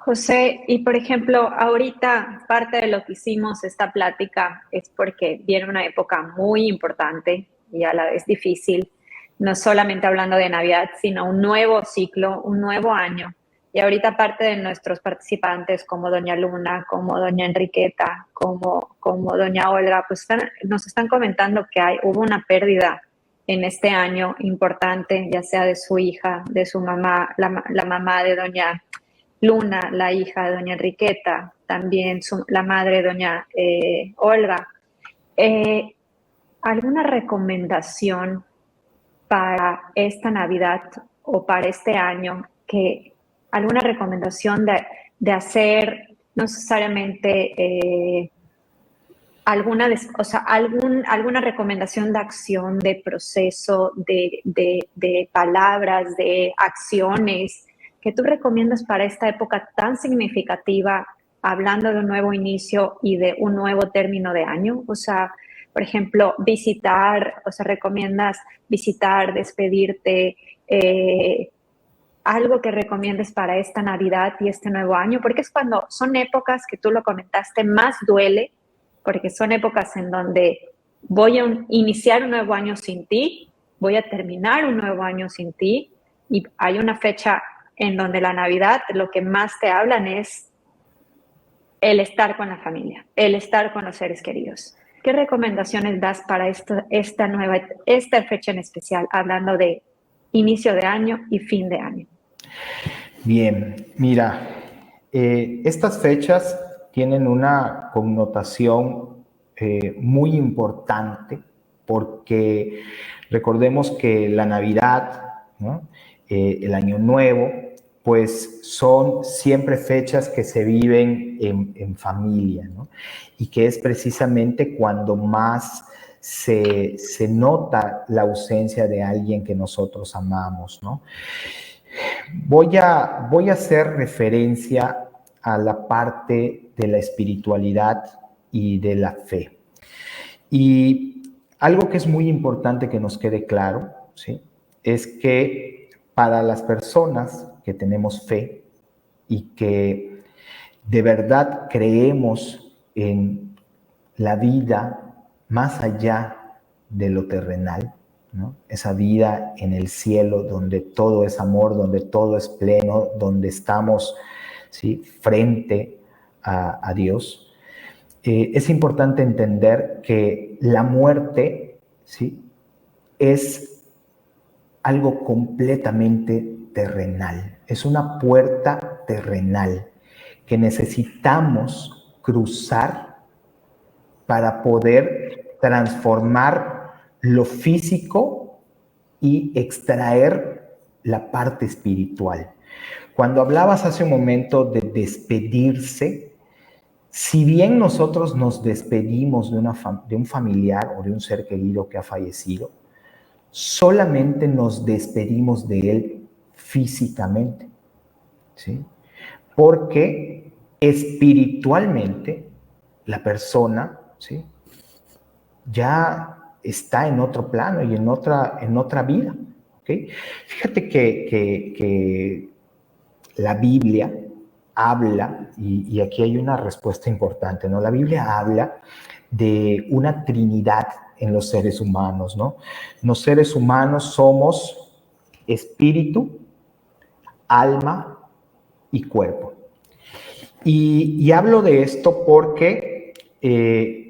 José, y por ejemplo, ahorita parte de lo que hicimos esta plática es porque viene una época muy importante y a la vez difícil, no solamente hablando de Navidad, sino un nuevo ciclo, un nuevo año. Y ahorita parte de nuestros participantes, como doña Luna, como doña Enriqueta, como doña Olga, pues nos están comentando que hubo una pérdida en este año importante, ya sea de su hija, de su mamá, la mamá de doña Luna, la hija de doña Enriqueta, también la madre de doña Olga. Eh, ¿Alguna recomendación para esta Navidad o para este año? ¿Alguna recomendación de hacer, no necesariamente alguna recomendación de acción, de proceso, de palabras, de acciones que tú recomiendas para esta época tan significativa, hablando de un nuevo inicio y de un nuevo término de año? O sea, por ejemplo, recomiendas visitar, despedirte, algo que recomiendes para esta Navidad y este nuevo año, porque es cuando son épocas que tú lo comentaste, más duele, porque son épocas en donde voy a iniciar un nuevo año sin ti, voy a terminar un nuevo año sin ti, y hay una fecha en donde la Navidad lo que más te hablan es el estar con la familia, el estar con los seres queridos. ¿Qué recomendaciones das para esta fecha en especial, hablando de inicio de año y fin de año? Bien, mira, estas fechas tienen una connotación muy importante porque recordemos que la Navidad, ¿no? El Año Nuevo, pues son siempre fechas que se viven en familia, ¿no? Y que es precisamente cuando más se nota la ausencia de alguien que nosotros amamos, ¿no? Voy a hacer referencia a la parte de la espiritualidad y de la fe. Y algo que es muy importante que nos quede claro, ¿sí? Es que para las personas que tenemos fe y que de verdad creemos en la vida más allá de lo terrenal, ¿no? Esa vida en el cielo donde todo es amor, donde todo es pleno, donde estamos, ¿sí?, frente a Dios. Es importante entender que la muerte, ¿sí?, es algo completamente terrenal, es una puerta terrenal que necesitamos cruzar para poder transformar lo físico y extraer la parte espiritual. Cuando hablabas hace un momento de despedirse, si bien nosotros nos despedimos de un familiar o de un ser querido que ha fallecido, solamente nos despedimos de él físicamente, ¿sí? Porque espiritualmente la persona, ¿sí?, ya está en otro plano y en otra vida, ¿Okay? Fíjate que la Biblia habla, y aquí hay una respuesta importante, ¿no? La Biblia habla de una trinidad en los seres humanos, ¿no? Los seres humanos somos espíritu, alma y cuerpo. Y hablo de esto porque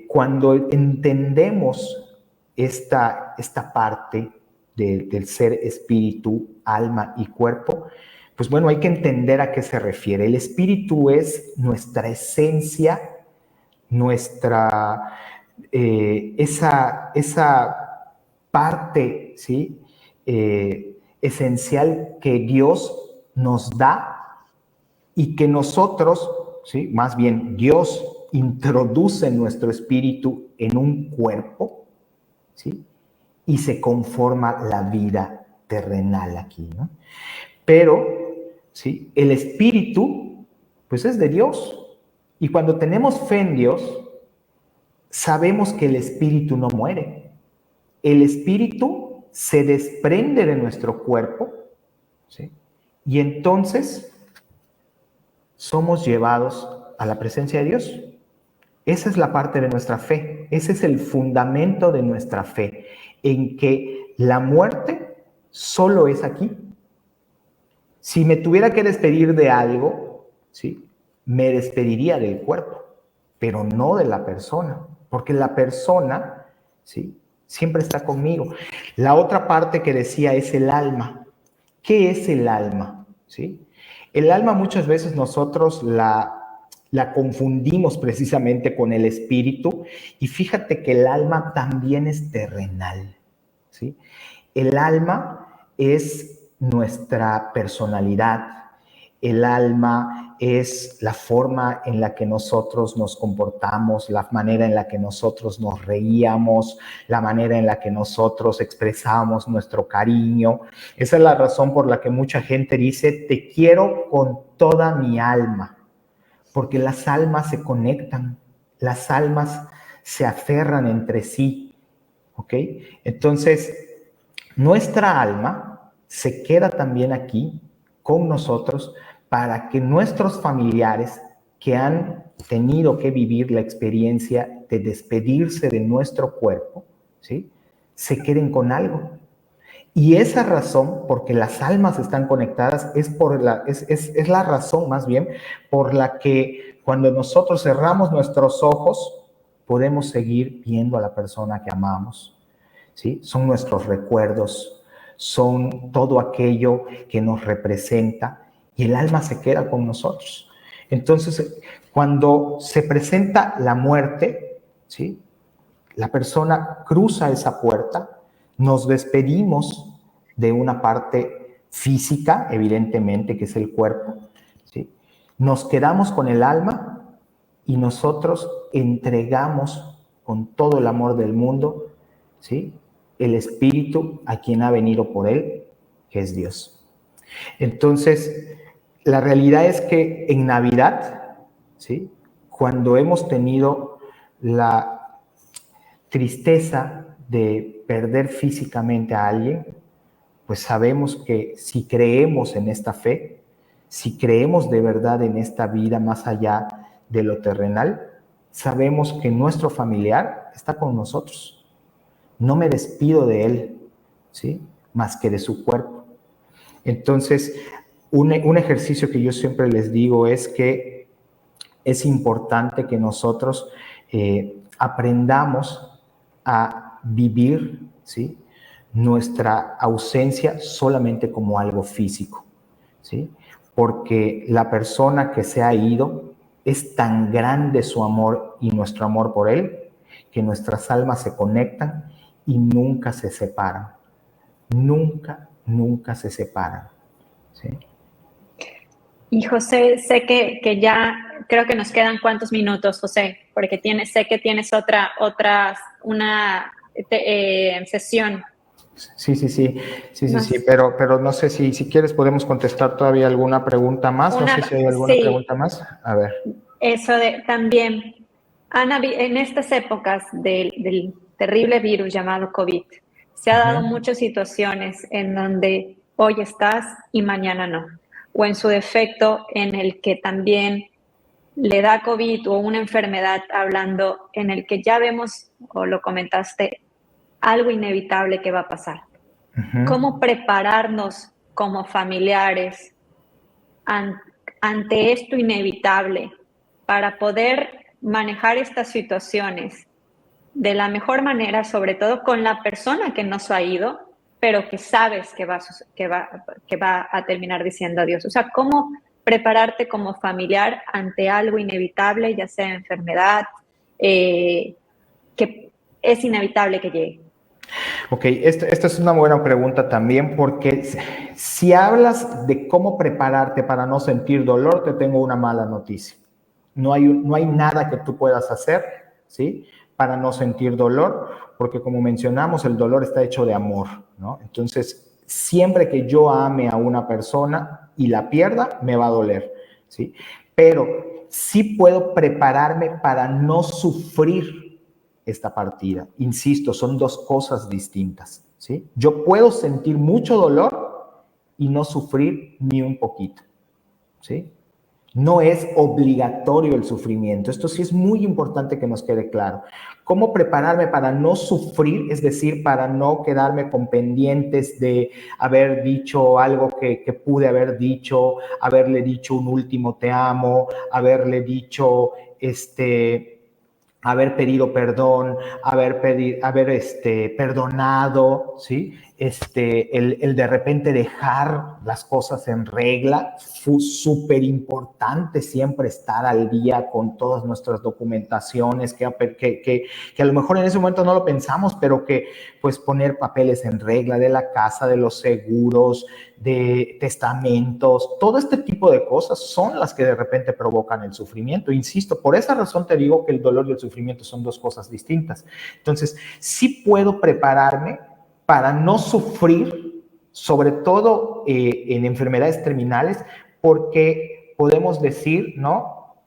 cuando entendemos esta parte del ser espíritu, alma y cuerpo, pues bueno, hay que entender a qué se refiere. El espíritu es nuestra esencia, nuestra, esa parte, ¿sí? Esencial que Dios nos da y que nosotros, ¿sí? Más bien Dios introduce nuestro espíritu en un cuerpo, ¿sí? Y se conforma la vida terrenal aquí, ¿no? Pero, ¿sí? El espíritu, pues es de Dios. Y cuando tenemos fe en Dios, sabemos que el espíritu no muere. El espíritu se desprende de nuestro cuerpo, ¿sí? Y entonces somos llevados a la presencia de Dios. Esa es la parte de nuestra fe, ese es el fundamento de nuestra fe, en que la muerte solo es aquí. Si me tuviera que despedir de algo, ¿sí? Me despediría del cuerpo, pero no de la persona, porque la persona, ¿sí? Siempre está conmigo. La otra parte que decía es el alma. ¿Qué es el alma? ¿Sí? El alma muchas veces nosotros la confundimos precisamente con el espíritu, y fíjate que el alma también es terrenal, ¿sí? El alma es nuestra personalidad, el alma es la forma en la que nosotros nos comportamos, la manera en la que nosotros nos reíamos, la manera en la que nosotros expresamos nuestro cariño. Esa es la razón por la que mucha gente dice, te quiero con toda mi alma, porque las almas se conectan, las almas se aferran entre sí, ¿ok? Entonces, nuestra alma se queda también aquí con nosotros para que nuestros familiares que han tenido que vivir la experiencia de despedirse de nuestro cuerpo, ¿sí? Se queden con algo. Y esa razón, porque las almas están conectadas, es la razón más bien por la que cuando nosotros cerramos nuestros ojos, podemos seguir viendo a la persona que amamos, ¿sí? Son nuestros recuerdos, son todo aquello que nos representa, y el alma se queda con nosotros. Entonces, cuando se presenta la muerte, ¿sí? La persona cruza esa puerta, nos despedimos de una parte física, evidentemente, que es el cuerpo, ¿sí? Nos quedamos con el alma y nosotros entregamos con todo el amor del mundo, ¿sí? El espíritu a quien ha venido por él, que es Dios. Entonces, la realidad es que en Navidad, ¿sí? Cuando hemos tenido la tristeza de perder físicamente a alguien, pues sabemos que si creemos en esta fe, si creemos de verdad en esta vida más allá de lo terrenal, sabemos que nuestro familiar está con nosotros. No me despido de él, ¿sí? Más que de su cuerpo. Entonces, un ejercicio que yo siempre les digo es que es importante que nosotros aprendamos a vivir, ¿sí? Nuestra ausencia solamente como algo físico, ¿sí? Porque la persona que se ha ido es tan grande su amor y nuestro amor por él, que nuestras almas se conectan y nunca se separan. Nunca, nunca se separan, ¿sí? Y José, sé que ya creo que nos quedan cuántos minutos, José, porque sé que tienes una sesión. Sí, pero no sé si quieres podemos contestar todavía alguna pregunta más. No sé si hay alguna pregunta más. A ver. Eso también, Ana, en estas épocas del terrible virus llamado COVID, Se ha dado muchas situaciones en donde hoy estás y mañana no. O en su defecto, en el que también le da COVID o una enfermedad, hablando en el que ya vemos, o lo comentaste, algo inevitable que va a pasar. ¿Cómo prepararnos como familiares ante esto inevitable para poder manejar estas situaciones de la mejor manera, sobre todo con la persona que nos ha ido, pero que sabes que va a terminar diciendo adiós? O sea, ¿cómo prepararte como familiar ante algo inevitable, ya sea enfermedad, que es inevitable que llegue? Ok, esta es una buena pregunta también, porque si hablas de cómo prepararte para no sentir dolor, te tengo una mala noticia. No hay nada que tú puedas hacer, ¿sí?, para no sentir dolor, porque como mencionamos, el dolor está hecho de amor, ¿no? Entonces, siempre que yo ame a una persona y la pierda, me va a doler, ¿sí? Pero sí puedo prepararme para no sufrir esta partida. Insisto, son dos cosas distintas, ¿sí? Yo puedo sentir mucho dolor y no sufrir ni un poquito, ¿sí? No es obligatorio el sufrimiento. Esto sí es muy importante que nos quede claro. ¿Cómo prepararme para no sufrir? Es decir, para no quedarme con pendientes de haber dicho algo que pude haber dicho, haberle dicho un último te amo, haberle dicho haber pedido perdón, haber perdonado, ¿sí? El de repente dejar las cosas en regla. Fue súper importante siempre estar al día con todas nuestras documentaciones, que a lo mejor en ese momento no lo pensamos, pero que pues poner papeles en regla de la casa, de los seguros, de testamentos, todo este tipo de cosas son las que de repente provocan el sufrimiento. Insisto, por esa razón te digo que el dolor y el sufrimiento son dos cosas distintas. Entonces, sí puedo prepararme para no sufrir, sobre todo en enfermedades terminales, porque podemos decir, ¿no?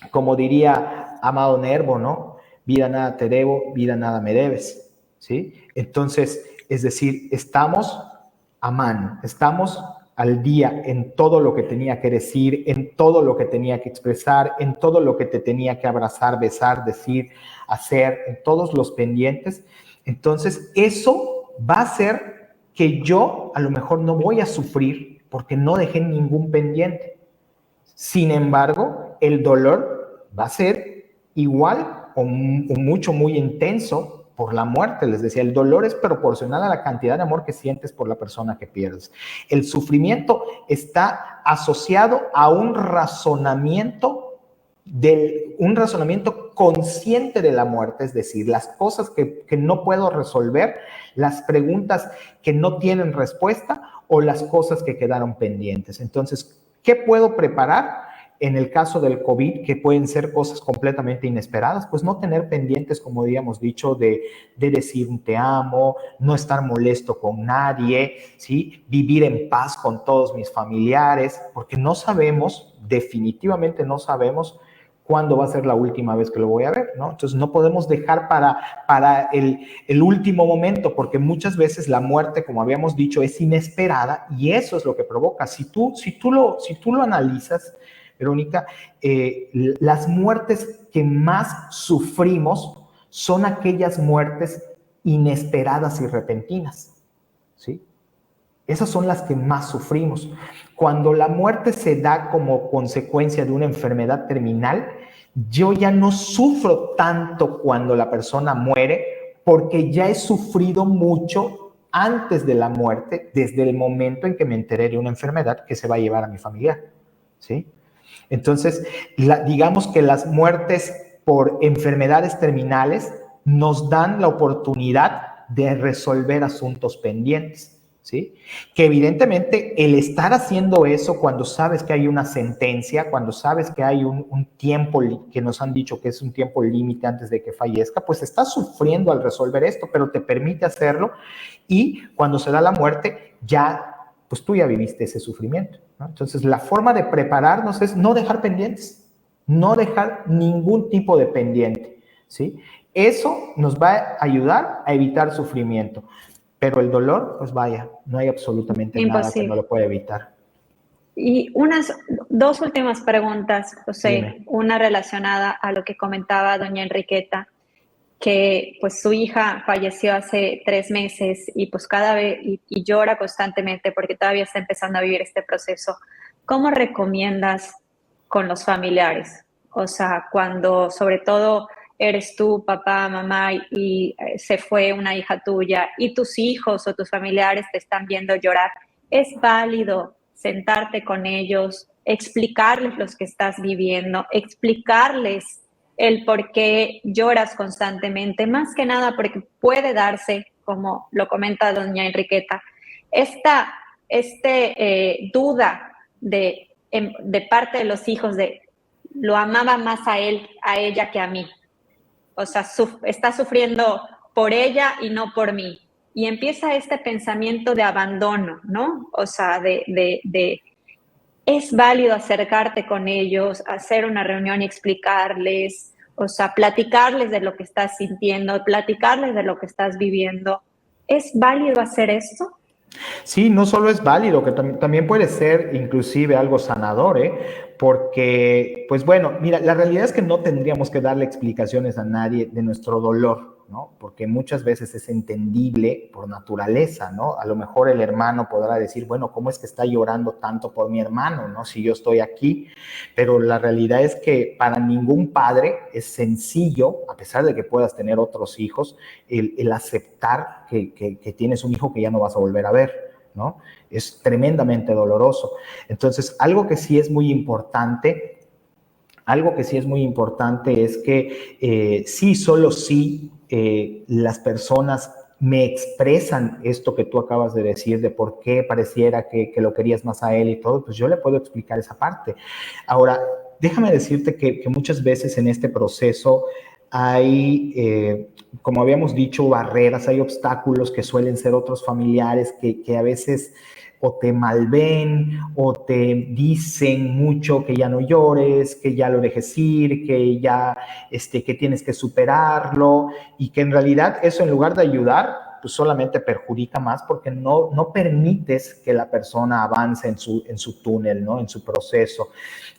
Como diría Amado Nervo, ¿no? Vida nada te debo, vida nada me debes, ¿sí? Entonces, es decir, estamos a mano, estamos al día en todo lo que tenía que decir, en todo lo que tenía que expresar, en todo lo que te tenía que abrazar, besar, decir, hacer, en todos los pendientes. Entonces, eso va a hacer que yo a lo mejor no voy a sufrir porque no dejé ningún pendiente. Sin embargo, el dolor va a ser igual o mucho, muy intenso por la muerte. Les decía, el dolor es proporcional a la cantidad de amor que sientes por la persona que pierdes. El sufrimiento está asociado a un razonamiento consciente de la muerte, es decir, las cosas que no puedo resolver, las preguntas que no tienen respuesta o las cosas que quedaron pendientes. Entonces, ¿qué puedo preparar? En el caso del COVID, que pueden ser cosas completamente inesperadas, pues no tener pendientes, como habíamos dicho, de decir un te amo, no estar molesto con nadie, ¿sí? Vivir en paz con todos mis familiares, porque no sabemos, definitivamente no sabemos cuándo va a ser la última vez que lo voy a ver, ¿no? Entonces no podemos dejar para el último momento, porque muchas veces la muerte, como habíamos dicho, es inesperada y eso es lo que provoca. Si tú lo analizas, Verónica, las muertes que más sufrimos son aquellas muertes inesperadas y repentinas, ¿sí? Esas son las que más sufrimos. Cuando la muerte se da como consecuencia de una enfermedad terminal, yo ya no sufro tanto cuando la persona muere, porque ya he sufrido mucho antes de la muerte, desde el momento en que me enteré de una enfermedad que se va a llevar a mi familia, ¿sí? Entonces, digamos que las muertes por enfermedades terminales nos dan la oportunidad de resolver asuntos pendientes, ¿sí? Que evidentemente el estar haciendo eso cuando sabes que hay una sentencia, cuando sabes que hay un tiempo que nos han dicho que es un tiempo límite antes de que fallezca, pues estás sufriendo al resolver esto, pero te permite hacerlo y cuando se da la muerte ya, pues tú ya viviste ese sufrimiento, ¿no? Entonces, la forma de prepararnos es no dejar pendientes, no dejar ningún tipo de pendiente, ¿sí? Eso nos va a ayudar a evitar sufrimiento, pero el dolor, pues vaya, no hay absolutamente nada que no Imposible. lo pueda evitar. Y dos últimas preguntas, José, Dime. una relacionada a lo que comentaba doña Enriqueta, que pues su hija falleció hace 3 meses y pues cada vez y llora constantemente porque todavía está empezando a vivir este proceso. ¿Cómo recomiendas con los familiares? O sea, cuando sobre todo eres tú, papá, mamá y se fue una hija tuya y tus hijos o tus familiares te están viendo llorar, es válido sentarte con ellos, explicarles lo que estás viviendo, explicarles el por qué lloras constantemente, más que nada porque puede darse, como lo comenta doña Enriqueta, esta duda de parte de los hijos de lo amaba más a él, a ella que a mí. O sea, está sufriendo por ella y no por mí. Y empieza este pensamiento de abandono, ¿no? O sea, es válido acercarte con ellos, hacer una reunión y explicarles, o sea, platicarles de lo que estás sintiendo, platicarles de lo que estás viviendo. ¿Es válido hacer esto? Sí, no solo es válido, que también puede ser inclusive algo sanador, ¿eh? Porque, pues bueno, mira, la realidad es que no tendríamos que darle explicaciones a nadie de nuestro dolor, ¿no? Porque muchas veces es entendible por naturaleza, ¿no? A lo mejor el hermano podrá decir, bueno, ¿cómo es que está llorando tanto por mi hermano, ¿no? Si yo estoy aquí, pero la realidad es que para ningún padre es sencillo, a pesar de que puedas tener otros hijos, el aceptar que tienes un hijo que ya no vas a volver a ver, ¿no? Es tremendamente doloroso. Entonces, algo que sí es muy importante es que sí, solo sí, las personas me expresan esto que tú acabas de decir, de por qué pareciera que lo querías más a él y todo, pues yo le puedo explicar esa parte. Ahora, déjame decirte que muchas veces en este proceso hay, como habíamos dicho, barreras, hay obstáculos que suelen ser otros familiares que a veces o te malven o te dicen mucho que ya no llores, que ya lo dejes ir, que ya que tienes que superarlo y que en realidad eso en lugar de ayudar, pues solamente perjudica más porque no permites que la persona avance en su túnel, ¿no? En su proceso.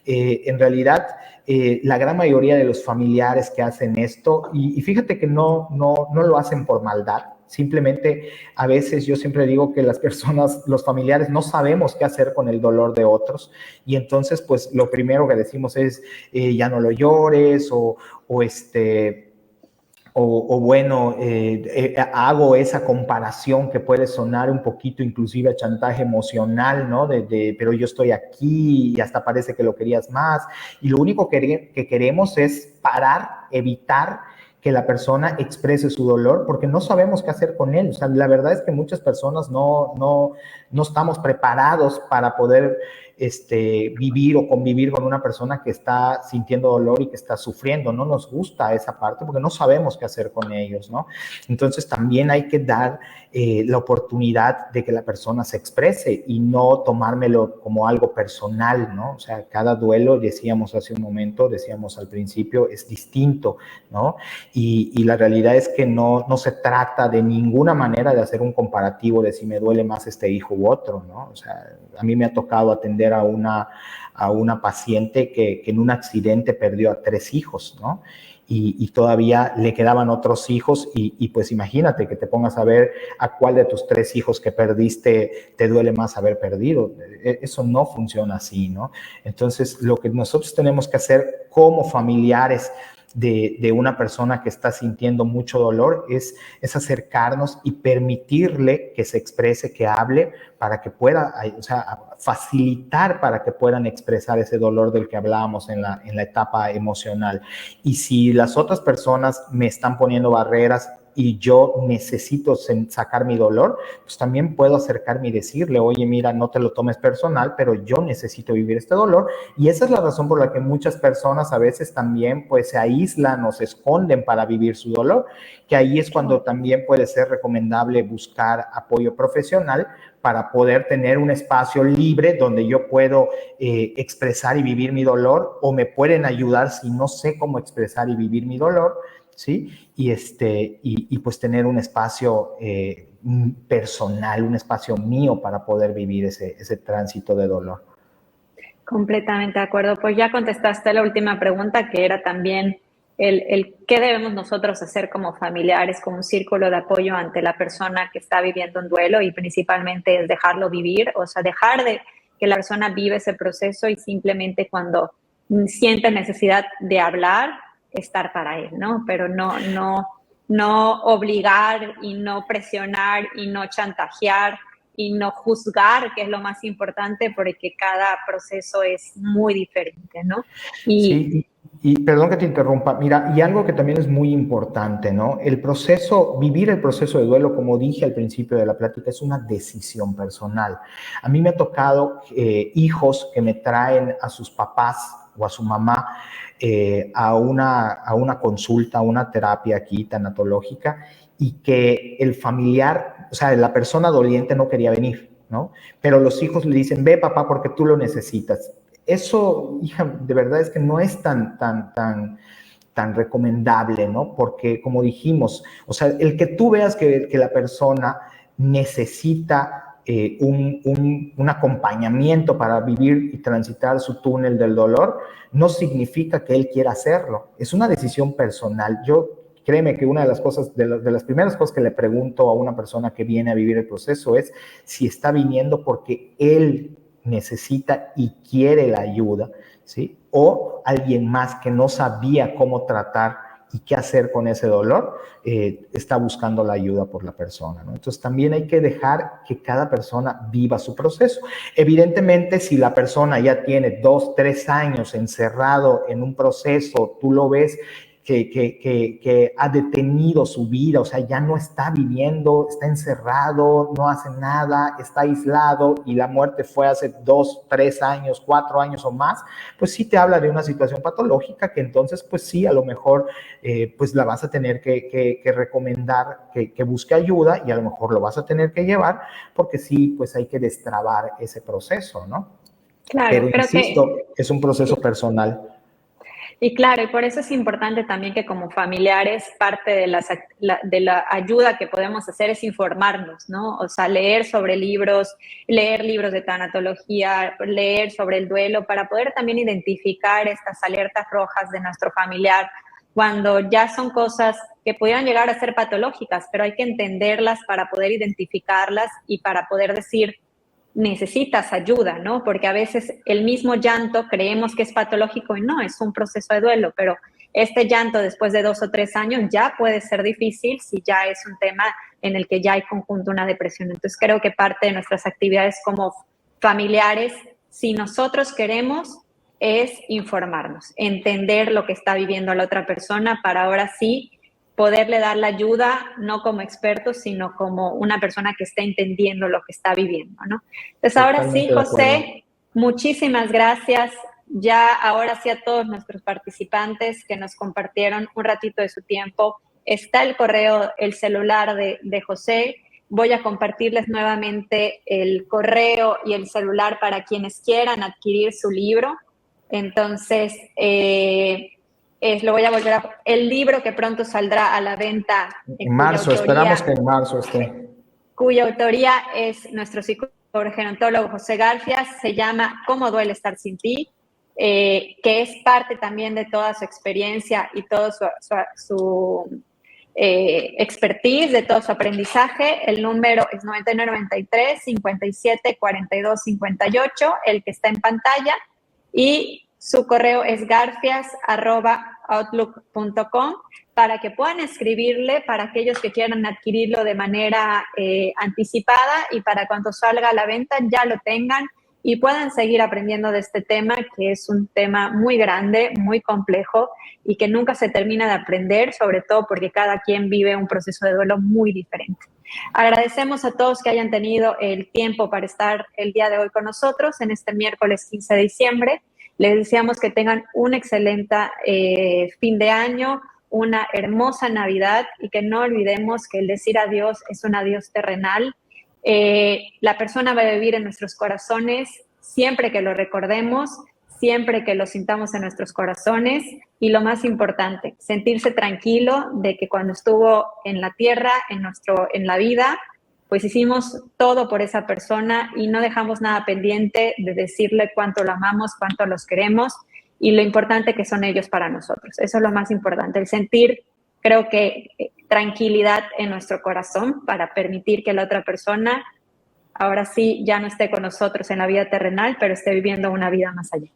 En realidad, la gran mayoría de los familiares que hacen esto, y fíjate que no lo hacen por maldad, simplemente a veces yo siempre digo que las personas, los familiares no sabemos qué hacer con el dolor de otros y entonces pues lo primero que decimos es ya no lo llores o bueno, hago esa comparación que puede sonar un poquito inclusive a chantaje emocional, ¿no? Pero yo estoy aquí y hasta parece que lo querías más. Y lo único que queremos es parar, evitar que la persona exprese su dolor porque no sabemos qué hacer con él. O sea, la verdad es que muchas personas no estamos preparados para poder vivir o convivir con una persona que está sintiendo dolor y que está sufriendo. No nos gusta esa parte porque no sabemos qué hacer con ellos, ¿no? Entonces también hay que dar la oportunidad de que la persona se exprese y no tomármelo como algo personal, ¿no? O sea, cada duelo, decíamos hace un momento, decíamos al principio, es distinto, ¿no? Y la realidad es que no se trata de ninguna manera de hacer un comparativo de si me duele más este hijo u otro, ¿no? O sea, a mí me ha tocado atender a una paciente que en un accidente perdió a 3 hijos, ¿no? Y todavía le quedaban otros hijos y pues imagínate que te pongas a ver a cuál de tus 3 hijos que perdiste te duele más haber perdido. Eso no funciona así, ¿no? Entonces, lo que nosotros tenemos que hacer como familiares de una persona que está sintiendo mucho dolor es acercarnos y permitirle que se exprese, que hable, para que pueda, o sea, facilitar para que puedan expresar ese dolor del que hablábamos en la etapa emocional. Y si las otras personas me están poniendo barreras y yo necesito sacar mi dolor, pues también puedo acercarme y decirle, oye, mira, no te lo tomes personal, pero yo necesito vivir este dolor. Y esa es la razón por la que muchas personas a veces también pues se aíslan o se esconden para vivir su dolor, que ahí es cuando también puede ser recomendable buscar apoyo profesional para poder tener un espacio libre donde yo puedo expresar y vivir mi dolor, o me pueden ayudar si no sé cómo expresar y vivir mi dolor, ¿sí? Y pues tener un espacio personal, un espacio mío para poder vivir ese tránsito de dolor. Completamente de acuerdo. Pues ya contestaste la última pregunta, que era también el qué debemos nosotros hacer como familiares, como un círculo de apoyo ante la persona que está viviendo un duelo, y principalmente es dejarlo vivir, o sea, dejar de que la persona vive ese proceso y simplemente cuando siente necesidad de hablar, estar para él, ¿no? Pero no obligar y no presionar y no chantajear y no juzgar, que es lo más importante, porque cada proceso es muy diferente, ¿no? Sí, y perdón que te interrumpa, mira, y algo que también es muy importante, ¿no? Vivir el proceso de duelo, como dije al principio de la plática, es una decisión personal. A mí me ha tocado hijos que me traen a sus papás o a su mamá a una consulta, a una terapia aquí tanatológica, y que el familiar, o sea, la persona doliente no quería venir, ¿no? Pero los hijos le dicen, ve papá porque tú lo necesitas. Eso, hija, de verdad es que no es tan recomendable, ¿no? Porque, como dijimos, o sea, el que tú veas que la persona necesita un acompañamiento para vivir y transitar su túnel del dolor, no significa que él quiera hacerlo. Es una decisión personal. Créeme que una de las cosas, de las primeras cosas que le pregunto a una persona que viene a vivir el proceso es si está viniendo porque él necesita y quiere la ayuda, ¿sí? O alguien más que no sabía cómo tratar y qué hacer con ese dolor, está buscando la ayuda por la persona, ¿no? Entonces también hay que dejar que cada persona viva su proceso. Evidentemente, si la persona ya tiene 2, 3 años encerrado en un proceso, tú lo ves que ha detenido su vida, o sea, ya no está viviendo, está encerrado, no hace nada, está aislado, y la muerte fue hace 2, 3 años, 4 años o más, pues sí te habla de una situación patológica que entonces, pues sí, a lo mejor, pues la vas a tener que recomendar que busque ayuda, y a lo mejor lo vas a tener que llevar, porque sí, pues hay que destrabar ese proceso, ¿no? Claro, Pero creo insisto, que, es un proceso personal. y claro, y por eso es importante también que como familiares parte de la ayuda que podemos hacer es informarnos, ¿no? O sea, leer sobre libros, leer libros de tanatología, leer sobre el duelo, para poder también identificar estas alertas rojas de nuestro familiar cuando ya son cosas que pudieran llegar a ser patológicas, pero hay que entenderlas para poder identificarlas y para poder decir, necesitas ayuda, ¿no? Porque a veces el mismo llanto creemos que es patológico y no, es un proceso de duelo, pero este llanto después de 2 o 3 años ya puede ser difícil si ya es un tema en el que ya hay conjunto una depresión. Entonces creo que parte de nuestras actividades como familiares, si nosotros queremos, es informarnos, entender lo que está viviendo la otra persona para ahora sí poderle dar la ayuda, no como experto, sino como una persona que está entendiendo lo que está viviendo, ¿no? Entonces, ahora sí, Totalmente de acuerdo. José, muchísimas gracias. Ya ahora sí a todos nuestros participantes que nos compartieron un ratito de su tiempo. Está el correo, el celular de José. Voy a compartirles nuevamente el correo y el celular para quienes quieran adquirir su libro. Entonces, lo voy a volver a... El libro que pronto saldrá a la venta, En marzo, esperamos que en marzo esté. cuya autoría es nuestro psicogerontólogo José Garfias, se llama ¿Cómo duele estar sin ti?, que es parte también de toda su experiencia y todo su expertise, de todo su aprendizaje. El número es 9993 57 42 58, el que está en pantalla, y su correo es garfias@outlook.com, para que puedan escribirle, para aquellos que quieran adquirirlo de manera anticipada, y para cuando salga a la venta ya lo tengan y puedan seguir aprendiendo de este tema, que es un tema muy grande, muy complejo y que nunca se termina de aprender, sobre todo porque cada quien vive un proceso de duelo muy diferente. Agradecemos a todos que hayan tenido el tiempo para estar el día de hoy con nosotros en este miércoles 15 de diciembre. Les deseamos que tengan un excelente fin de año, una hermosa Navidad, y que no olvidemos que el decir adiós es un adiós terrenal. La persona va a vivir en nuestros corazones siempre que lo recordemos, siempre que lo sintamos en nuestros corazones y lo más importante, sentirse tranquilo de que cuando estuvo en la tierra, en la vida, pues hicimos todo por esa persona y no dejamos nada pendiente de decirle cuánto lo amamos, cuánto los queremos y lo importante que son ellos para nosotros. Eso es lo más importante, el sentir, creo que, tranquilidad en nuestro corazón para permitir que la otra persona ahora sí ya no esté con nosotros en la vida terrenal, pero esté viviendo una vida más allá.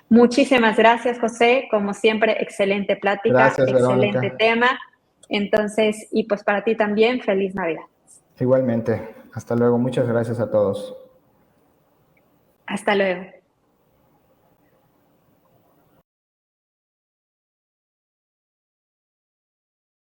Muchísimas gracias, José. Como siempre, excelente plática, Gracias, excelente Verónica. tema. Entonces, y pues para ti también, feliz Navidad. Igualmente. Hasta luego. Muchas gracias a todos. Hasta luego.